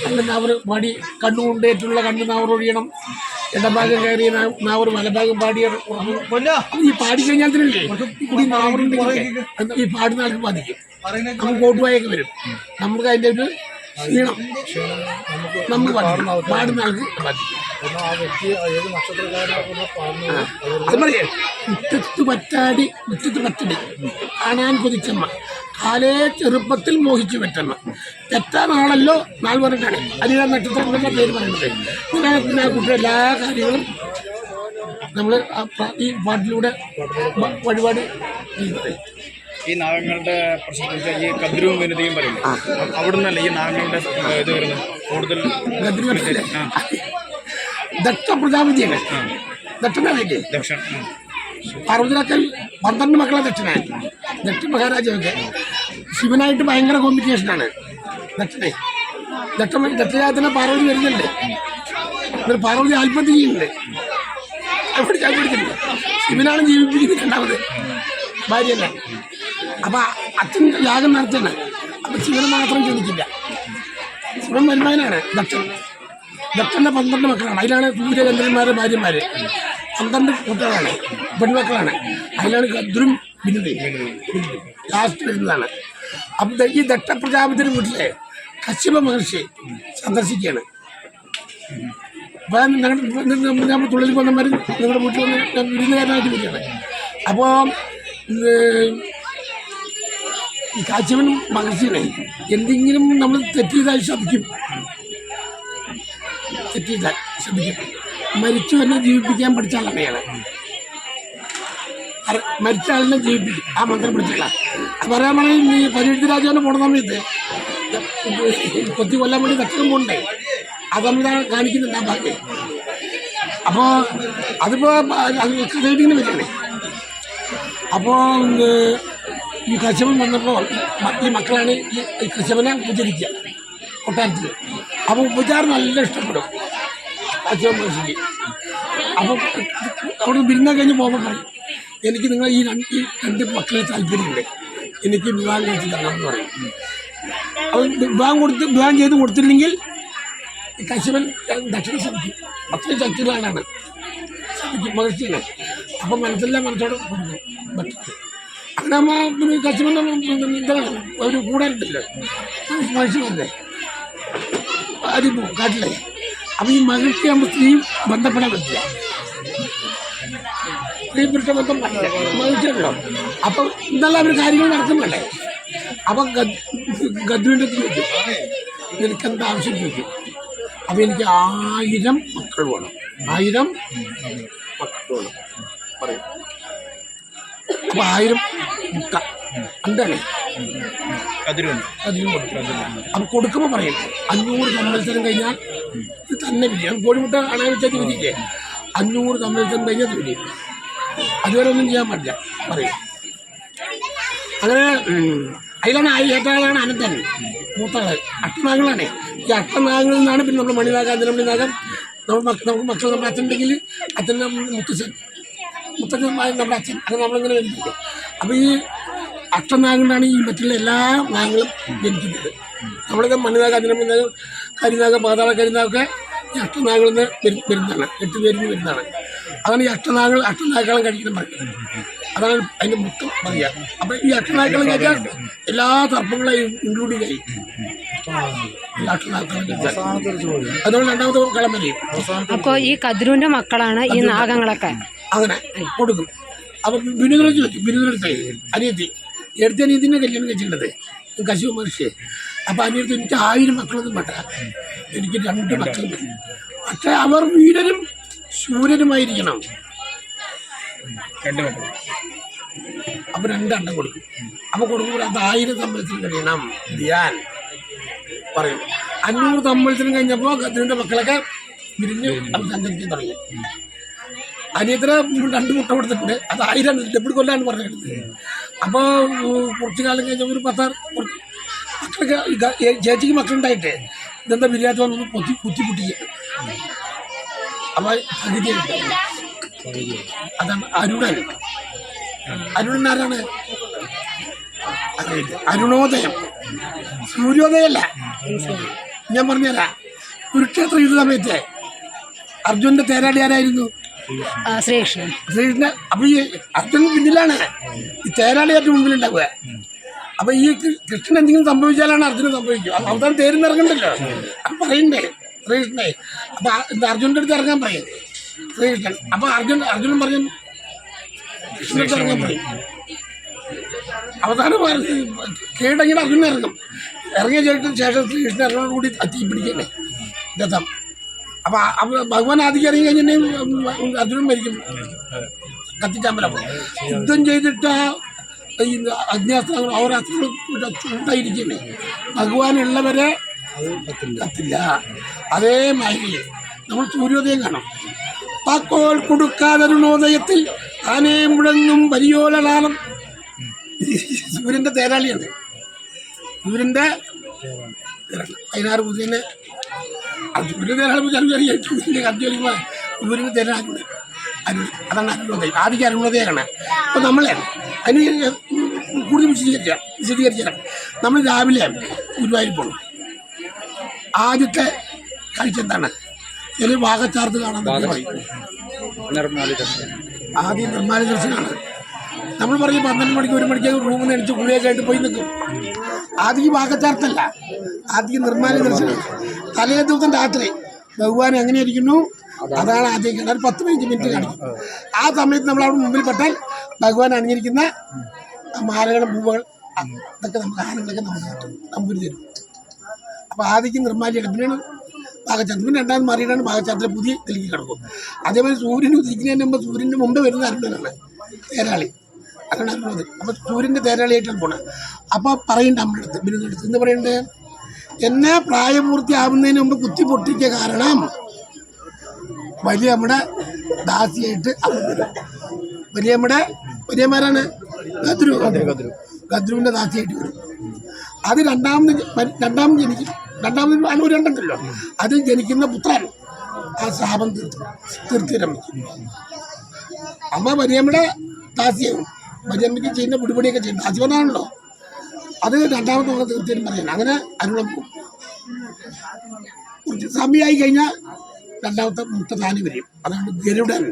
നല്ല നാവർ പാടി കണ്ണുകൊണ്ട് ഏറ്റുള്ള കണ്ണ് നാവർ ഒഴിയണം. ഇടഭാഗം കയറിയ നാവർ വലഭാഗം പാടിയ ഈ പാടിക്കഴിഞ്ഞാൽ തന്നെയല്ലേ ഈ നാവറുണ്ടെങ്കിൽ ഈ പാടുന്ന ആൾക്ക് ബാധിക്കും. നമുക്ക് കോട്ടുവായൊക്കെ വരും. നമുക്ക് അതിൻ്റെ ഒരു ക്ഷീണം നമുക്ക് പാടുന്ന ആൾക്ക് ബാധിക്കും. അത് പറയാ മുറ്റത്ത് പറ്റാടി കാണാൻ കൊതിച്ചമ്മ, കാലേ ചെറുപ്പത്തിൽ മോഹിച്ചു പറ്റമ്മ, തെറ്റാനാണല്ലോ നാൾ പറഞ്ഞിട്ടാണ് അതിനാ നക്ഷത്രങ്ങളുടെ പേര് പറയുന്നത്. ഇതിനകത്ത് ആ കുട്ടിയുടെ എല്ലാ കാര്യങ്ങളും നമ്മൾ ഈ പാട്ടിലൂടെ വഴിപാട് ചെയ്യുന്നത്. ഈ നാഗങ്ങളുടെ പ്രശ്നത്തിൽ ഈ കദ്രുവും വിനതിയും പറയുന്നത് അവിടെ നിന്നല്ല ഈ നാഗങ്ങളുടെ ഇത് വരുന്നത് കൂടുതൽ ദക്ഷ പ്രജാപതിയാണ്. ദക്ഷനാണല്ലേ ദക്ഷൻ പാർവതിരാക്കൽ 12 മക്കളെ ദക്ഷനാണ്. ദക്ഷ മഹാരാജാവൊക്കെ ശിവനായിട്ട് ഭയങ്കര കോമ്പറ്റീഷനാണ്. ദക്ഷജാതന പാർവതി വരുന്നുണ്ട്. എന്നിട്ട് പാർവതി ആത്മഹത്യ ചെയ്യുന്നുണ്ട്. ശിവനാണ് ജീവിപ്പിക്കുന്നത് രണ്ടാമത് ഭാര്യയല്ല. അപ്പം അച്ഛൻ യാഗം നടത്തുകയാണ്. അപ്പം ശിവനെ മാത്രം ചോദിക്കില്ല. ശിവൻ വരുമാനാണ് ദക്ഷൻ. ദക്ഷൻ്റെ 12 മക്കളാണ്. അതിലാണ് സൂര്യചന്ദ്രന്മാരുടെ ഭാര്യമാർ. 12 കുട്ടികളാണ്, പെൺമക്കളാണ്. അതിലാണ് കദ്രും വിനതയും ലാസ്റ്റ് വരുന്നതാണ്. അപ്പം ഈ ദക്ഷ പ്രജാപതിയുടെ വീട്ടിലെ കശ്യപ മഹർഷി സന്ദർശിക്കുകയാണ്. അപ്പം നമ്മൾ തുള്ളിൽ വന്നമാർ നിങ്ങളുടെ വീട്ടിൽ വന്ന് വിരുന്നുകാരനായിട്ട് വരികയാണ്. അപ്പോൾ ഈ കാശ്യപൻ മഹർഷിനെ എന്തെങ്കിലും നമ്മൾ തെറ്റിയതായി ശ്രദ്ധിക്കും. മരിച്ചു തന്നെ ജീവിപ്പിക്കാൻ പഠിച്ച ആളാണ്. മരിച്ച ആളിനെ ജീവിപ്പിക്കും ആ മന്ത്രം പഠിച്ചില്ല. പറയാൻ പറഞ്ഞാൽ ഈ പരിഴുത്തി രാജാവിന് പോണ സമയത്ത് കൊത്തി കൊല്ലാൻ വേണ്ടി ദക്ഷിണം പോകണ്ടേ, ആ സമയത്താണ് കാണിക്കുന്നുണ്ട് ആ ഭാഗ്യം. അപ്പോൾ അതിപ്പോൾ അത് കഥയിട്ടിങ്ങനെ വരികയാണ്. അപ്പോൾ ഈ കശ്യപൻ വന്നപ്പോൾ ഈ മക്കളാണ് ഈ കശ്യപനെ ഉപചരിക്കുക കൊട്ടാരത്തിൽ. അപ്പോൾ ഉപചാരം നല്ല ഇഷ്ടപ്പെടും കശ്യപൻ മഹർഷിക്ക്. അപ്പം അവിടെ വിരുന്ന കഴിഞ്ഞ് പോകുമ്പോൾ പറയും, എനിക്ക് നിങ്ങൾ ഈ രണ്ട് മക്കളെ താല്പര്യമുണ്ട്, എനിക്ക് വിവാഹം കഴിച്ച് തരണം എന്ന് പറയും. അപ്പം വിവാഹം ചെയ്ത് കൊടുത്തില്ലെങ്കിൽ കശ്യപൻ ദക്ഷിണ ശ്രമിക്കും. അത്രയും ശക്തിയുള്ള ആളാണ്, ശ്രമിക്കും മഹർഷിയാണ്. അപ്പം മനസ്സെല്ലാം മനസ്സോടെ കൊടുക്കും ഭക്ഷിക്കും. അങ്ങനെ കശ്യപൻ എന്താണ് ഒരു കൂടാറുണ്ടല്ലോ മനുഷ്യനല്ലേ. അതിൽ പോകും കാട്ടിലെ. അപ്പം ഈ മകൾക്ക് നമ്മൾ സ്ത്രീ ബന്ധപ്പെടാൻ പറ്റില്ല, സ്ത്രീ പുരുഷ ബന്ധം പറ്റില്ല, മകിച്ചല്ലോ. അപ്പം ഇന്നെല്ലാം അവർ കാര്യങ്ങൾ നടക്കുന്നുണ്ടേ. അപ്പം ഗദ്രുവിൻ്റെ അടുത്ത് ചോദിക്കും, നിനക്കെന്താ ആവശ്യം ചോദിക്കും. അപ്പം എനിക്ക് 1000 മക്കൾ വേണം, 1000 മക്കൾ വേണം പറയും. അപ്പം 1000 മുട്ട എന്താണ് അതിന് കൊടുക്കും. അപ്പം കൊടുക്കുമ്പോൾ പറയും 500 സംവത്സരം കഴിഞ്ഞാൽ ഇത് തന്നെ വിരിയും. കോഴിമുട്ട കാണാൻ വെച്ചാൽ വിരിയില്ലേ, 500 സംവത്സരം കഴിഞ്ഞാൽ ഇത് വിരിയും, അതുവരെ ഒന്നും ചെയ്യാൻ പറ്റില്ല പറയും. അങ്ങനെ അതിലാണ് ഏറ്റവും അനന്തൻ മൂത്താള്. അഷ്ടനാഗങ്ങളാണ്. ഈ അഷ്ടനാഗങ്ങളിൽ നിന്നാണ് പിന്നെ നമ്മൾ മണിനാഗം, അതിരമണിനാഗം. നമുക്ക് മക്കൾ നമ്മുടെ അച്ഛനുണ്ടെങ്കിൽ അച്ഛൻ്റെ മുത്തച്ഛൻ നമ്മുടെ അച്ഛൻ, അത് നമ്മളിങ്ങനെ ജനിക്കുന്നത്. അപ്പോൾ ഈ അഷ്ടനാഗങ്ങളാണ് ഈ മറ്റുള്ള എല്ലാ നാഗങ്ങളും ജനിക്കുന്നത്. നമ്മളിത് മണിനാഗം, അതിരമണിനാഗം, കരിനാഗം, പാതാള കരിനാഗമൊക്കെ ഈ അഷ്ടനാഗങ്ങളിൽ നിന്ന് വരുന്നതാണ്, 8 പേരിൽ നിന്ന് വരുന്നതാണ്. അതാണ് ഈ അഷ്ടനാഗങ്ങളും കഴിക്കണം പറയുന്നത്. അതാണ് അതിൻ്റെ മൊത്തം പറയുക. അപ്പം ഈ അഷ്ടനാഗങ്ങളും കഴിച്ചാൽ എല്ലാ തർപ്പങ്ങളെയും ഇൻക്ലൂഡ് ചെയ്യും. അതുകൊണ്ട് രണ്ടാമത്തെ കളം വരെയും. അപ്പോൾ ഈ കദ്രുവിൻ്റെ മക്കളാണ് ഈ നാഗങ്ങളൊക്കെ. അങ്ങനെ കൊടുക്കും. അപ്പം ബിനുദ്രത്ത് ചോദിച്ചു, ബിനുദ്രത്തെ അനിയത്തി എടുത്ത അനിയത്തിൻ്റെ കല്യാണം കഴിച്ചിട്ടുള്ളത് കശുവ മഹർഷി. അപ്പം അനിയത്തി എനിക്ക് 1000 മക്കളൊന്നും വേണ്ട, എനിക്ക് 2 മക്കൾ മതി. പക്ഷേ അവർ വീരരും ശൂരരുമായിരിക്കണം. അപ്പം 2 അണ്ടം കൊടുക്കും. അപ്പം കൊടുക്കുമ്പോൾ അത് 1000 സംവത്സരം കഴിയണം ധ്യാൻ പറയും. 500 സംവത്സരം കഴിഞ്ഞപ്പോൾ ഗദ്രുവിൻ്റെ മക്കളൊക്കെ വിരിഞ്ഞ് അവർ സഞ്ചരിക്കാൻ തുടങ്ങി. അനിയത്തിന് 2 മുട്ട കൊടുത്തിട്ടുണ്ട്, അത് 1000 ഡബിൾ കൊല്ലാന്ന് പറഞ്ഞിട്ടുണ്ട്. അപ്പോൾ കുറച്ച് കാലം കഴിഞ്ഞപ്പോൾ ഒരു 10 മക്കളൊക്കെ ചേച്ചിക്ക് മക്കളുണ്ടായിട്ട് ഇതെന്താ വിരിയാത്ത വന്നൊന്ന് കുത്തിപ്പൊട്ടിക്കുക. അപ്പോൾ പകുതിയായിട്ട് അതാണ് അരുണൻ. അരുണൻ ആരാണ്? അരുണോദയം, സൂര്യോദയമല്ല. ഞാൻ പറഞ്ഞുതരാം. കുരുക്ഷേത്ര യുദ്ധ സമയത്ത് അർജുനന്റെ തേരാളി ആരായിരുന്നു? ശ്രീകൃഷ്ണൻ. അപ്പൊ ഈ അർജുനൻ പിന്നിലാണ്, ഈ തേരാളി ഏറ്റവും മുമ്പിലുണ്ടാവുക. അപ്പൊ ഈ കൃഷ്ണൻ എന്തെങ്കിലും സംഭവിച്ചാലാണ് അർജുനൻ സംഭവിക്കുക. അവസാനം തേരിന്ന് ഇറങ്ങണ്ടല്ലോ, അത് പറയണ്ടേ ശ്രീകൃഷ്ണനെ. അപ്പൊ അർജുനന്റെ അടുത്ത് ഇറങ്ങാൻ പറയും ശ്രീകൃഷ്ണൻ. അപ്പൊ അർജുനൻ പറഞ്ഞു കൃഷ്ണന്റെ അടുത്ത് ഇറങ്ങാൻ പറയും. അവസാനം കീഴടങ്ങിയിട്ട് അർജുനൻ ഇറങ്ങും. ഇറങ്ങിയ ശേഷം ശ്രീകൃഷ്ണൻ ഇറങ്ങോട് കൂടി തീ പിടിക്കല്ലേ രഥം. അപ്പൊ ഭഗവാൻ ആദ്യം ഇറങ്ങി കഴിഞ്ഞിട്ടുണ്ടെങ്കിൽ അർജുനൻ മരിക്കും, കത്തിച്ചാമ്പലം. യുദ്ധം ചെയ്തിട്ട് ഈ അഗ്നിയാസ്ത്രങ്ങൾ അവരാസ്ത്രങ്ങൾ ചൂട്ടായിരിക്കണേ, ഭഗവാൻ ഉള്ളവരെ കത്തില്ല. അതേമാതിരി നമ്മൾ സൂര്യോദയം കാണാം. താക്കോൽ കൊടുക്കാതരുണോദയത്തിൽ താനേ മുഴങ്ങും വലിയോലാളം. സൂര്യൻ്റെ തേരാളിയാണ്, സൂര്യൻ്റെ 16 പൂജനെ സൂര്യൻ തേരാളി പൂജ അർജുന സൂര്യൻ്റെ തേരാളിയുണ്ട്. അതാണ് അരുണോദയം. ആദ്യം അരുണോദയമാണ്. അപ്പോൾ നമ്മൾ അതിന് കൂടുതൽ വിശദീകരിച്ചാൽ നമ്മൾ രാവിലെ ഗുരുവായൂർ പോകണം. ആദ്യത്തെ കാഴ്ച എന്താണ്? ചില വാഗച്ചാർത്ത് കാണാൻ പറയും. ആദ്യം നിർമ്മാല്യ ദർശനമാണ്. നമ്മൾ പറയും 12 മണിക്ക് 1 മണിക്ക് റൂമിൽ നിന്ന് അടിച്ച് കുളിയൊക്കെ ആയിട്ട് പോയി നിൽക്കും. ആദ്യം വാഗച്ചാർത്തല്ല, ആദ്യം നിർമ്മാല്യ ദർശനം. തലേ ദിവസം രാത്രി ഭഗവാൻ എങ്ങനെയിരിക്കുന്നു അതാണ് ആദ്യം കാണാൻ. 10-15 മിനിറ്റ് കാണിക്കും. ആ സമയത്ത് നമ്മൾ അവിടെ മുമ്പിൽ പെട്ടാൽ ഭഗവാൻ അണിഞ്ഞിരിക്കുന്ന മാലകളും പൂവുകൾ ഇതൊക്കെ നമുക്ക് ആനകളൊക്കെ നമുക്ക് കിട്ടും, നമ്പൂരി തരും. അപ്പോൾ ആദ്യം നിർമ്മാല്യം, പിന്നെയാണ് വാഗച്ചാർത്ത്, പിന്നെ രണ്ടാമത് മാറിയിട്ടാണ് വാഗച്ചാർത്തിലെ പുതിയ തെളിഞ്ഞ് കിടക്കും. അതേപോലെ സൂര്യൻ ഉദിക്കുന്നതിന് മുമ്പ് സൂര്യൻ്റെ മുമ്പ് വരുന്ന അരുണനാണ് തേരാളി, അതാണ് അരുണത്. അപ്പോൾ സൂര്യൻ്റെ തേരാളിയായിട്ടാണ് പോണത്. അപ്പോൾ പറയണ്ട നമ്മുടെ അടുത്ത് ബിരുദെടുത്ത് എന്ന് പറയുന്നത്, എന്നെ പ്രായപൂർത്തിയാവുന്നതിന് മുമ്പ് കുത്തി പൊട്ടിക്കുക കാരണം വലിയ നമ്മുടെ ദാസിയായിട്ട് അവർ വരും. വലിയമാരാണ് ഗദ്രുവിൻ്റെ ദാസിയായിട്ട് വരും. അത് രണ്ടാമത് ജനിക്കും. രണ്ടാമത് അണു രണ്ടുണ്ടല്ലോ, അത് ജനിക്കുന്ന പുത്രൻ ആ ശാപം തീർത്തിരമിക്കും. അമ്മ വലിയമ്മയുടെ ദാസിയാവും. വലിയമ്മയ്ക്ക് ചെയ്യുന്ന പിടിപടിയൊക്കെ ചെയ്യും. ദാസിവനാണല്ലോ, അത് രണ്ടാമത്തെ നമുക്ക് തീർച്ചയായും പറയണം. അങ്ങനെ അരുണം പോകും. കുറച്ച് സമയമായി കഴിഞ്ഞാൽ രണ്ടാമത്തെ മുട്ട താനി വരും. അതാണ് ഗരുഡൻ.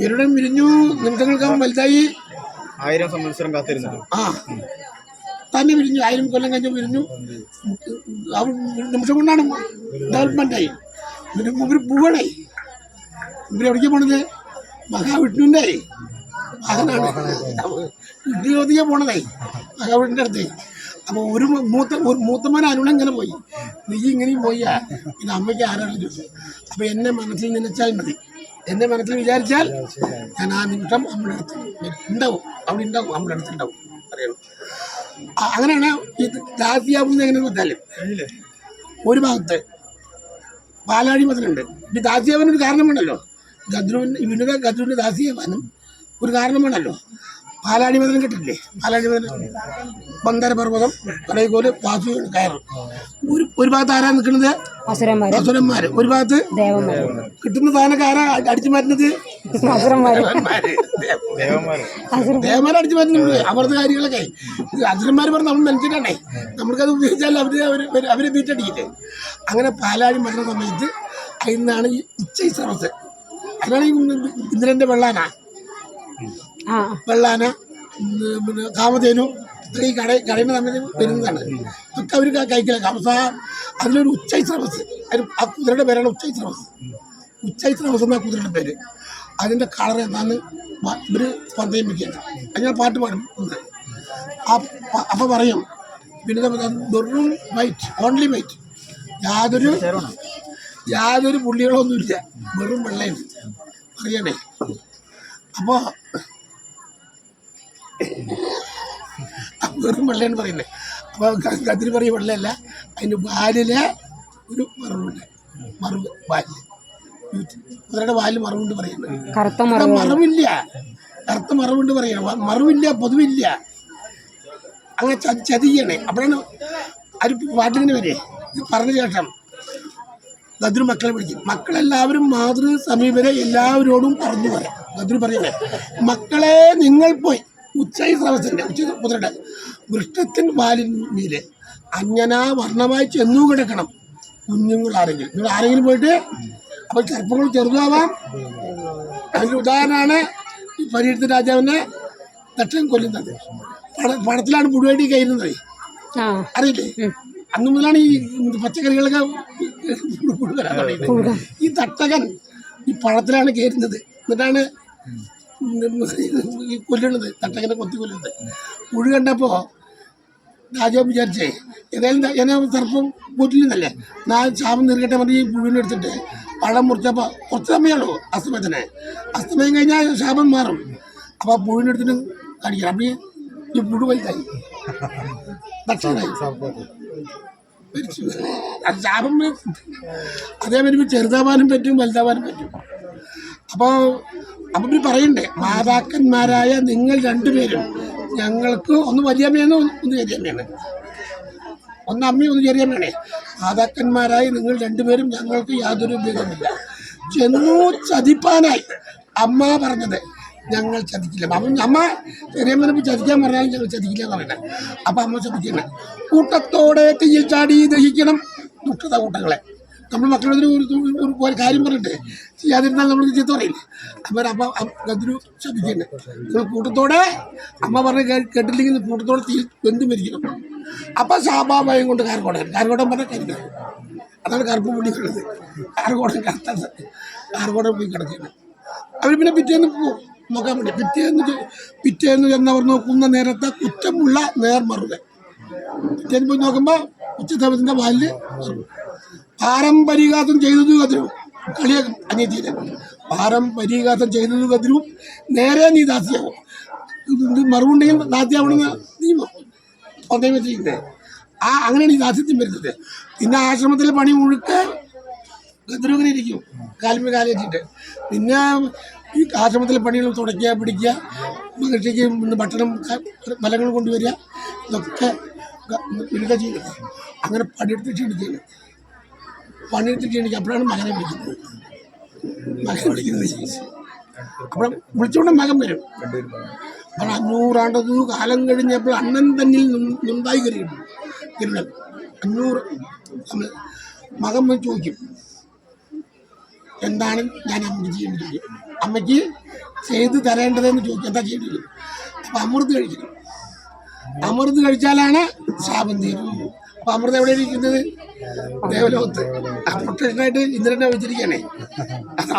ഗരുഡൻ വിരിഞ്ഞു നിമിഷങ്ങൾക്കാവും വലുതായി 1000 സംവത്സരം കാത്തിരുന്നത്. തന്നെ വിരിഞ്ഞു, 1000 കൊല്ലം കഴിഞ്ഞ് വിരിഞ്ഞു. അവർ നിമിഷം കൊണ്ടാണ് ഡെവലപ്മെൻ്റായി. ഇവർ പോവണേ. ഇവരെവിടേക്ക് പോണത്? മഹാവിഷ്ണുവിൻ്റെ മകനാണ് വീട്ടിലൊതുക്കെ പോണതേ, മഹാവിഷ്ണുവിൻ്റെ അടുത്ത്. അപ്പോൾ ഒരു മൂത്തമ്മൻ അരുണ ഇങ്ങനെ പോയി, നീ ഇങ്ങനെയും പോയാ പിന്നെ അമ്മയ്ക്ക് ആരാണ്? അപ്പോൾ എന്നെ മനസ്സിൽ നനച്ചാൽ മതി, എന്നെ മനസ്സിൽ വിചാരിച്ചാൽ ഞാൻ ആ നിമിഷം അമ്മയുടെ അടുത്ത് ഉണ്ടാവും, അവിടെ ഉണ്ടാവും, അമ്മയുടെ അടുത്തുണ്ടാവും അറിയണം. അങ്ങനെയാണ് ഈ ദാസിയാവുന്നത്. എങ്ങനെയെന്ന് വെച്ചാൽ ഒരു ഭാഗത്ത് പാലാഴി മതിലുണ്ട്. ഈ ദാസിയാവാനൊരു കാരണമുണ്ടല്ലോ, ഗദ്രുവിൻ്റെ ദാസിയാവാനും ഒരു കാരണമാണല്ലോ. പാലാഴി മതിലും കിട്ടില്ലേ? പാലാഴി മതിൽ മന്ദരപർവ്വതം, കടൈക്കോല്, വാസു, കയറും. ഒരു ഭാഗത്ത് ആരാ നിൽക്കുന്നത്? അസുരന്മാര്. ഒരു ഭാഗത്ത് കിട്ടുന്ന സാധനമൊക്കെ ആരാ അടിച്ചു മാറ്റുന്നത്? ദേവന്മാരെ അടിച്ചു മാറ്റുന്നുണ്ട്. അവരുടെ കാര്യങ്ങളൊക്കെ അസുരന്മാർ പറഞ്ഞ് നമ്മൾ മനുഷ്യരാണേ, നമ്മൾക്കത് ഉപയോഗിച്ചാൽ അവരെ തീറ്റടിക്കില്ലേ. അങ്ങനെ പാലാഴി മറ്റുന്ന സമയത്ത് അതിന്നാണ് ഈ ഉച്ചൈ സർവസ്. അതിനാണ് ഈ ഇന്ദ്രന്റെ വെള്ളാന, പിന്നെ കാമധേനു ഈ കടയുടെ സമയത്ത് വരുന്നതാണ്. ഇതൊക്കെ അവർ കഴിക്കില്ല. അതിലൊരു ഉച്ചൈ സർവസ്, ആ കുതിരയുടെ പേരാണ് ഉച്ചൈ സർവസ്. ഉച്ചൈ സർവസ് എന്നാ കുതിരയുടെ പേര്. അതിൻ്റെ കളർ എന്താന്ന് ഇവർ പന്തയം വയ്ക്കുകയാണ്. അതിന് പാട്ട് പാടും. അപ്പം പറയും പിന്നെ വെറും വൈറ്റ്, ഓൺലി വൈറ്റ്, യാതൊരു പുള്ളികളൊന്നുമില്ല, വെറും വെള്ളയാണ് അറിയണേ. അപ്പോൾ വെറും വെള്ളയാണ് പറയുന്നത്. അപ്പോൾ കത്തിരി പറയും വെള്ളയല്ല, അതിൻ്റെ വാലിലെ ഒരു മറവുണ്ട്, മറവ് വാല്, കുതിരയുടെ വാല് മറവുണ്ട് പറയുന്നത്. മറവില്ല, കറുത്ത മറവുണ്ട് പറയണം. മറവില്ല, പൊതുവില്ല, അങ്ങനെ ചതിയണേ. അപ്പോഴാണ് ഒരു പാട്ടിങ്ങനെ വരെ ഇത് പറഞ്ഞ ശേഷം ഗദ്രു മക്കളെ വിളിക്കും. മക്കളെല്ലാവരും മാതൃ സമീപരെ എല്ലാവരോടും പറഞ്ഞു പറയാം. ഗദ്രു പറയുന്നത്, മക്കളെ നിങ്ങൾ പോയി ഉച്ചൈ സർവസിൻ്റെ കുതിരയുടെ വൃഷ്ടത്തിൻ വാലിന്മീല് അഞ്ജനാ വർണ്ണമായി ചെന്നു കിടക്കണം കുഞ്ഞുങ്ങൾ ആരെങ്കിലും. നിങ്ങൾ ആരെങ്കിലും പോയിട്ട്, അപ്പോൾ ചെറുപ്പങ്ങൾ ചെറുതാവാം. അതിൻ്റെ ഉദാഹരണമാണ് ഈ പരീക്ഷ രാജാവിനെ ദക്ഷൻ കൊല്ലുന്നത്. പണത്തിലാണ് പുഴുവായിട്ട് കയറുന്നത്, അറിയില്ലേ? അന്നു മുതലാണ് ഈ പച്ചക്കറികളൊക്കെ വരാൻ തുടങ്ങിയത്. ഈ തട്ടകൻ ഈ പഴത്തിലാണ് കയറുന്നത്, എന്നിട്ടാണ് ഈ കൊല്ലുന്നത്, തട്ടകനെ കൊത്തി കൊല്ലുന്നത്. പുഴു കണ്ടപ്പോൾ രാജാവ് വിചാരിച്ചേ ഏതായാലും എന്നെ സർപ്പം കൂറ്റില്ലെന്നല്ലേ, ശാപം തീർക്കട്ടെ പറഞ്ഞ് ഈ പുഴുവിനെ എടുത്തിട്ട് പഴം മുറിച്ചപ്പോൾ കുറച്ച് സമയമുള്ളൂ അസ്തമയത്തിന്. അസ്തമയം കഴിഞ്ഞാൽ ശാപം മാറും. അപ്പോൾ ആ പുഴുവിനെടുത്തിട്ട് കാണിക്കണം. അപ്പം ഈ പുഴു വലുതായി, ദക്ഷനായി. ശാപം അതേമാതിരി ചെറുതാവാനും പറ്റും, വലുതാവാനും പറ്റും. അപ്പോൾ ഈ പറയണ്ടേ, മാതാക്കന്മാരായ നിങ്ങൾ രണ്ടുപേരും ഞങ്ങൾക്ക് ഒന്ന് വലിയമ്മയെന്ന് ഒന്ന് ചെറിയമ്മയാണ്, ഒന്ന് അമ്മയും ഒന്ന് ചെറിയമ്മയാണേ. മാതാക്കന്മാരായി നിങ്ങൾ രണ്ടുപേരും ഞങ്ങൾക്ക് യാതൊരു ഉപയോഗമില്ല. ചെന്നു ചതിപ്പാനായി അമ്മ പറഞ്ഞത് ഞങ്ങൾ ചതിക്കില്ല. അപ്പം അമ്മ ചെറിയമ്മനെ ചതിക്കാൻ പറഞ്ഞാലും ഞങ്ങൾ ചതിക്കില്ല എന്ന് പറയണേ. അപ്പം അമ്മ ചതിക്കണേ. കൂട്ടത്തോടെ തീയിൽ ചാടി ദഹിക്കണം ദുഷ്ടത കൂട്ടങ്ങളെ. നമ്മൾ മക്കളൊരു ഒരു കാര്യം പറഞ്ഞിട്ട് ചെയ്യാതിരുന്നാൽ നമ്മൾ ചീത്ത പറയില്ലേ. അപ്പം ഗദ്രു ചതിക്കണേ. നിങ്ങൾ കൂട്ടത്തോടെ അമ്മ പറഞ്ഞ് കേട്ടില്ലെങ്കിൽ കൂട്ടത്തോടെ തീ വെന്ത് മരിക്കണം. അപ്പം ശാപാഭയം കൊണ്ട് കാർക്കോടൻ പറഞ്ഞാൽ കരിക്കണം. അതാണ് കറുപ്പ് പുള്ളിക്കുള്ളത്. കാർക്കോടൻ കറുത്തത്, കാർക്കോടൻ പോയി കിടക്കുകയാണ്. അവർ പിന്നെ പിറ്റേന്ന് പോകും നോക്കാൻ വേണ്ടി. പിറ്റേന്ന് ചെന്നവർ നോക്കുന്ന നേരത്തെ കുറ്റമുള്ള നേർമറുകൾ. പിറ്റേന്ന് പോയി നോക്കുമ്പോൾ ഉച്ചസമയത്തിൻ്റെ വാലില് പാരമ്പരികാസം ചെയ്തതു ഗദ്രുവും കളിയാക്കും അനിയത്തിയിലെ. പാരമ്പരികാസം ചെയ്തതു ഗദ്രുവും നേരെ നീ ദാസിയാവും. ഇത് മറുവുണ്ടെങ്കിൽ ദാസിയാവണമെന്ന് നിയമം പന്തയം വെച്ചിരിക്കുന്നത്. അങ്ങനെയാണ് ഈ ദാസ്യത്വം വരുന്നത്. പിന്നെ ആശ്രമത്തിലെ പണി മുഴുക്ക ഗദ്രു ഇങ്ങനെ ഇരിക്കും, കാലിമ കാലേറ്റിട്ട്. പിന്നെ ഈ ആശ്രമത്തിലെ പണികൾ തുടയ്ക്കുക, പിടിക്കുക, കൃഷിക്ക് ഭക്ഷണം ഫലങ്ങൾ കൊണ്ടുവരിക, ഇതൊക്കെ വിരുദ്ധ ചെയ്യുന്നത്. അങ്ങനെ പണിയെടുത്ത് ക്ഷണിക്കുകയാണ്. അപ്പോഴാണ് മകനെ വിളിക്കുന്നത്. അപ്പോൾ വിളിച്ചുകൊണ്ട് മകൻ വരും. അപ്പോൾ 500 ആണ്ട് കാലം കഴിഞ്ഞപ്പോൾ അണ്ണൻ തന്നിൽ നൊന്തായി കരുടും. 500 മകൻ ചോദിക്കും, എന്താണ് ഞാൻ അമ്മയ്ക്ക് ചെയ്യേണ്ടത് ചോദിക്കും. അമ്മയ്ക്ക് ചെയ്ത് തരേണ്ടതെന്ന് ചോദിക്കും. എന്താ ചെയ്യേണ്ടത്? അപ്പം അമൃത് കഴിക്കണം. അമൃത് കഴിച്ചാലാണ് ശാപം തീരും. അപ്പൊ അമൃത് എവിടെ ഇരിക്കുന്നത്? ദേവലോകത്ത്. പ്രൊട്ടക്ഷനായിട്ട് ഇന്ദ്രനെ വെച്ചിരിക്കുകയാണേ.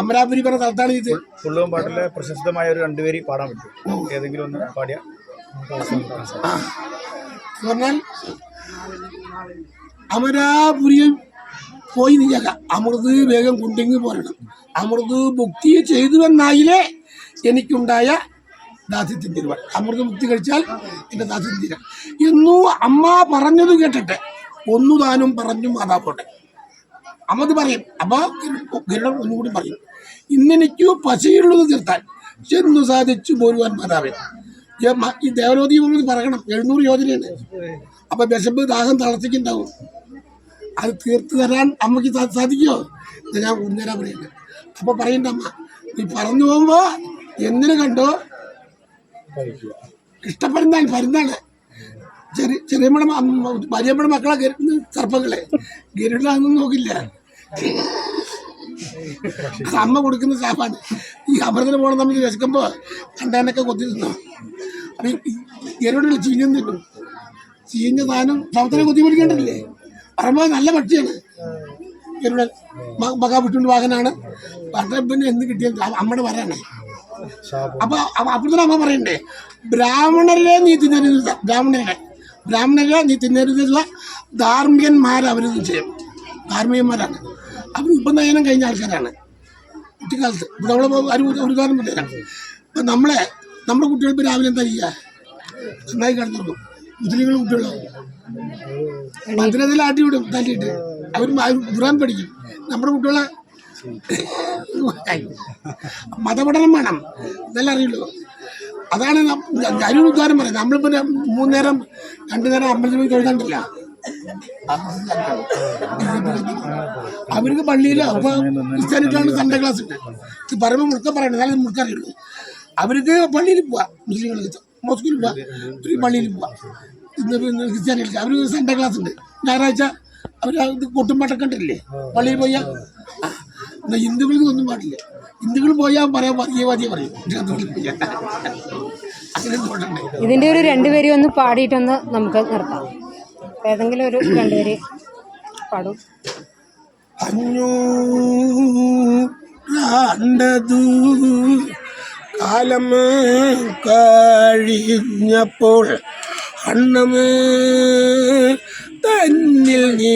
അമരാപുരി പറഞ്ഞ സ്ഥലത്താണ് ഇത്. പുള്ളുവൻ പാട്ടിലെ പ്രശസ്തമായ ഒരു 2 പേര് പാടാൻ പറ്റും. ഏതെങ്കിലും ഒന്ന് പാടിയ പറഞ്ഞാൽ അമരാപുരിയിൽ പോയി നീക്ക അമൃത് വേഗം കുണ്ടിങ്ങി പോരണം. അമൃത് മുക്തി ചെയ്തുവെന്നായില്ലേ എനിക്കുണ്ടായ ദാസ്യത്തിൻ തീരുവാൻ. അമൃത മുക്തി കഴിച്ചാൽ എൻ്റെ ദാസ്യത്തിൻ തീരാം എന്നു അമ്മ പറഞ്ഞത് കേട്ടിട്ട് ഒന്നു താനും പറഞ്ഞു മാതാ പോട്ടെ. അമ്മത് പറയും. അപ്പോൾ ഗരുഡൻ ഒന്നുകൂടി പറയും, ഇന്നെനിക്കു പശയുള്ളത് തീർത്താൻ ചെന്നു സാധിച്ചു പോരുവാൻ മാതാവേ. ഈ ദേവലോതി നമ്മൾ പറയണം. 700 യോജനയാണ്. അപ്പോൾ വിശപ്പ് ദാഹം തളർത്തിക്കുണ്ടാവും. അത് തീർത്ത് തരാൻ അമ്മയ്ക്ക് സാധിക്കുമോ? ഇത് ഞാൻ കൊണ്ടുതരാൻ പറയുന്നത്. അപ്പോൾ പറയണ്ട അമ്മ, നീ പറഞ്ഞു പോകുമ്പോൾ എന്തിനു കണ്ടോ ഇഷ്ടപ്പെടുന്നാൽ പരുന്നാണ്. ചെറിയമ്മയുടെ വലിയമ്മയുടെ മക്കളെ സർപ്പങ്ങളെ ഗരുഡാന്നും നോക്കില്ല. അമ്മ കൊടുക്കുന്ന ശാപാണ്. ഈ അമൃതത്തിന് പോകണം. നമ്മൾ വിശക്കുമ്പോൾ കണ്ടാനൊക്കെ കൊത്തി തിന്നോ. അപ്പം ഗരുഡല്ല ചീഞ്ഞും തിന്നും. ചീഞ്ഞ താനും ശവത്തിനെ കൊത്തി പിടിക്കേണ്ടല്ലേ. പറയുമ്പോൾ നല്ല പക്ഷിയാണ് ഗരുഡൻ. മകാവിട്ടുകൊണ്ട് വാഹനാണ്. പക്ഷേ പിന്നെ എന്ത് കിട്ടിയാൽ അമ്മയുടെ വരാണേ. അപ്പൊ അപ്പോഴത്തെ അമ്മ പറയണ്ടേ, ബ്രാഹ്മണരെ നീ തിന്നരുത്, ബ്രാഹ്മണരെ നീ തിന്നരുതുള്ള ധാർമ്മികന്മാരവരും ചെയ്യും. ധാർമ്മികന്മാരാണ് അവർ. 30,000 കഴിഞ്ഞ ആൾക്കാരാണ് കുട്ടിക്കാലത്ത്. ഇപ്പം നമ്മളെ ഒരു ഉദാഹരണം തരാം. ഇപ്പം നമ്മുടെ കുട്ടികൾ ഇപ്പോൾ രാവിലെ എന്താ ചെയ്യുക? നന്നായി കിടന്നു. മുസ്ലിങ്ങൾ കുട്ടികളോ മദ്രസയിൽ ആട്ടി വിടും തല്ലിയിട്ട്. അവർ ഖുർആൻ പഠിക്കും. നമ്മുടെ കുട്ടികളെ മതപഠനം വേണം, ഇതെല്ലാം അറിയുള്ളൂ. അതാണ് ഞാനൊരു ഉദാഹരണം പറയാം. നമ്മളിപ്പോൾ 3 നേരം 2 നേരം അമ്പലത്തിൽ പോയി തൊഴുതാണ്ടില്ല. അവർക്ക് പള്ളിയിൽ അപ്പോൾ ക്രിസ്ത്യാനികളാണ് സൺഡേ ക്ലാസ് ഉണ്ട്. ഇത് പറയുമ്പോൾ മുഴുക്ക പറയണം, എന്നാലും മുഴുക്കറിയുള്ളൂ. അവർക്ക് പള്ളിയിൽ പോവാം. മുസ്ലിങ്ങൾക്ക് മോസ്കിൽ പോവാം, പള്ളിയിൽ പോവാം. ക്രിസ്ത്യാനികൾക്ക് അവർ സൺഡേ ക്ലാസ് ഉണ്ട്. ഞായറാഴ്ച അവർ ഇത് കൊട്ടുംപാട്ടൊക്കെ ഉണ്ടല്ലേ പള്ളിയിൽ പോയാൽ. എന്നാൽ ഹിന്ദുക്കൾക്ക് ഒന്നും പാടില്ല. ഹിന്ദുക്കൾ പോയാൽ പറയാൻ വർഗീയവാദിയെ പറയും. അങ്ങനെ തോട്ടണ്ടേ. ഇതിന്റെ ഒരു 2 പേര് ഒന്ന് പാടിയിട്ടൊന്ന് നമുക്ക് നിർത്താം. ഏതെങ്കിലും ഒരു 2 പേര് പാടും. അഞ്ഞൂറാണ്ടതു കാലം കഴിഞ്ഞപ്പോൾ അണ്ണമേ തന്നിൽ നീ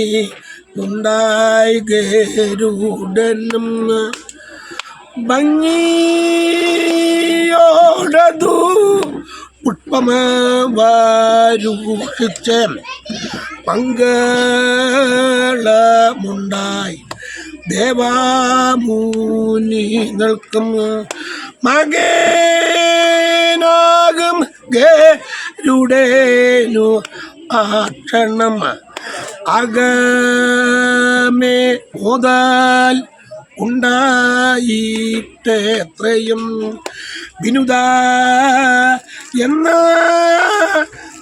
ഉണ്ടായി ഗരുഡനും ഭംഗിയോടതു പുഷ്പമവാരൂഷിച്ച് മംഗളമുണ്ടായി ദേവാമൂനി നിൽക്കും മകനാകും ഗരുഡേനു ആക്ഷണം അകമേ മുതൽ ഉണ്ടായിട്ടെത്രയും വിനുത എന്ന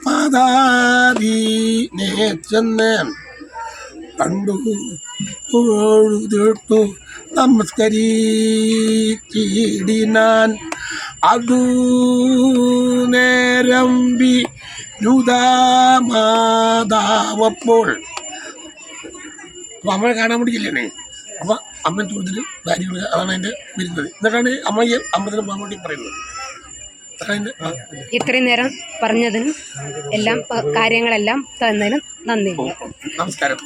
മാതാവിനെ ചെന്ന് കണ്ടു തൊഴുതിട്ടു നമസ്കരിച്ചിടിനാൻ. അതു നേരം വിനുതാമാതാവപ്പോൾ അപ്പം അമ്മയെ കാണാൻ വേണ്ടിയില്ലേ. അപ്പം അമ്മയെ തൊഴുതിട്ട് കാര്യങ്ങൾ അതാണ് അതിൻ്റെ വരുന്നത്. എന്നിട്ടാണ് അമ്മയെ അമ്പലത്തിന് പോകാൻ വേണ്ടി പറയുന്നത്. ഇത്രയും നേരം പറഞ്ഞതിനും എല്ലാം കാര്യങ്ങളെല്ലാം തന്നതിനും നന്ദി. നമസ്കാരം.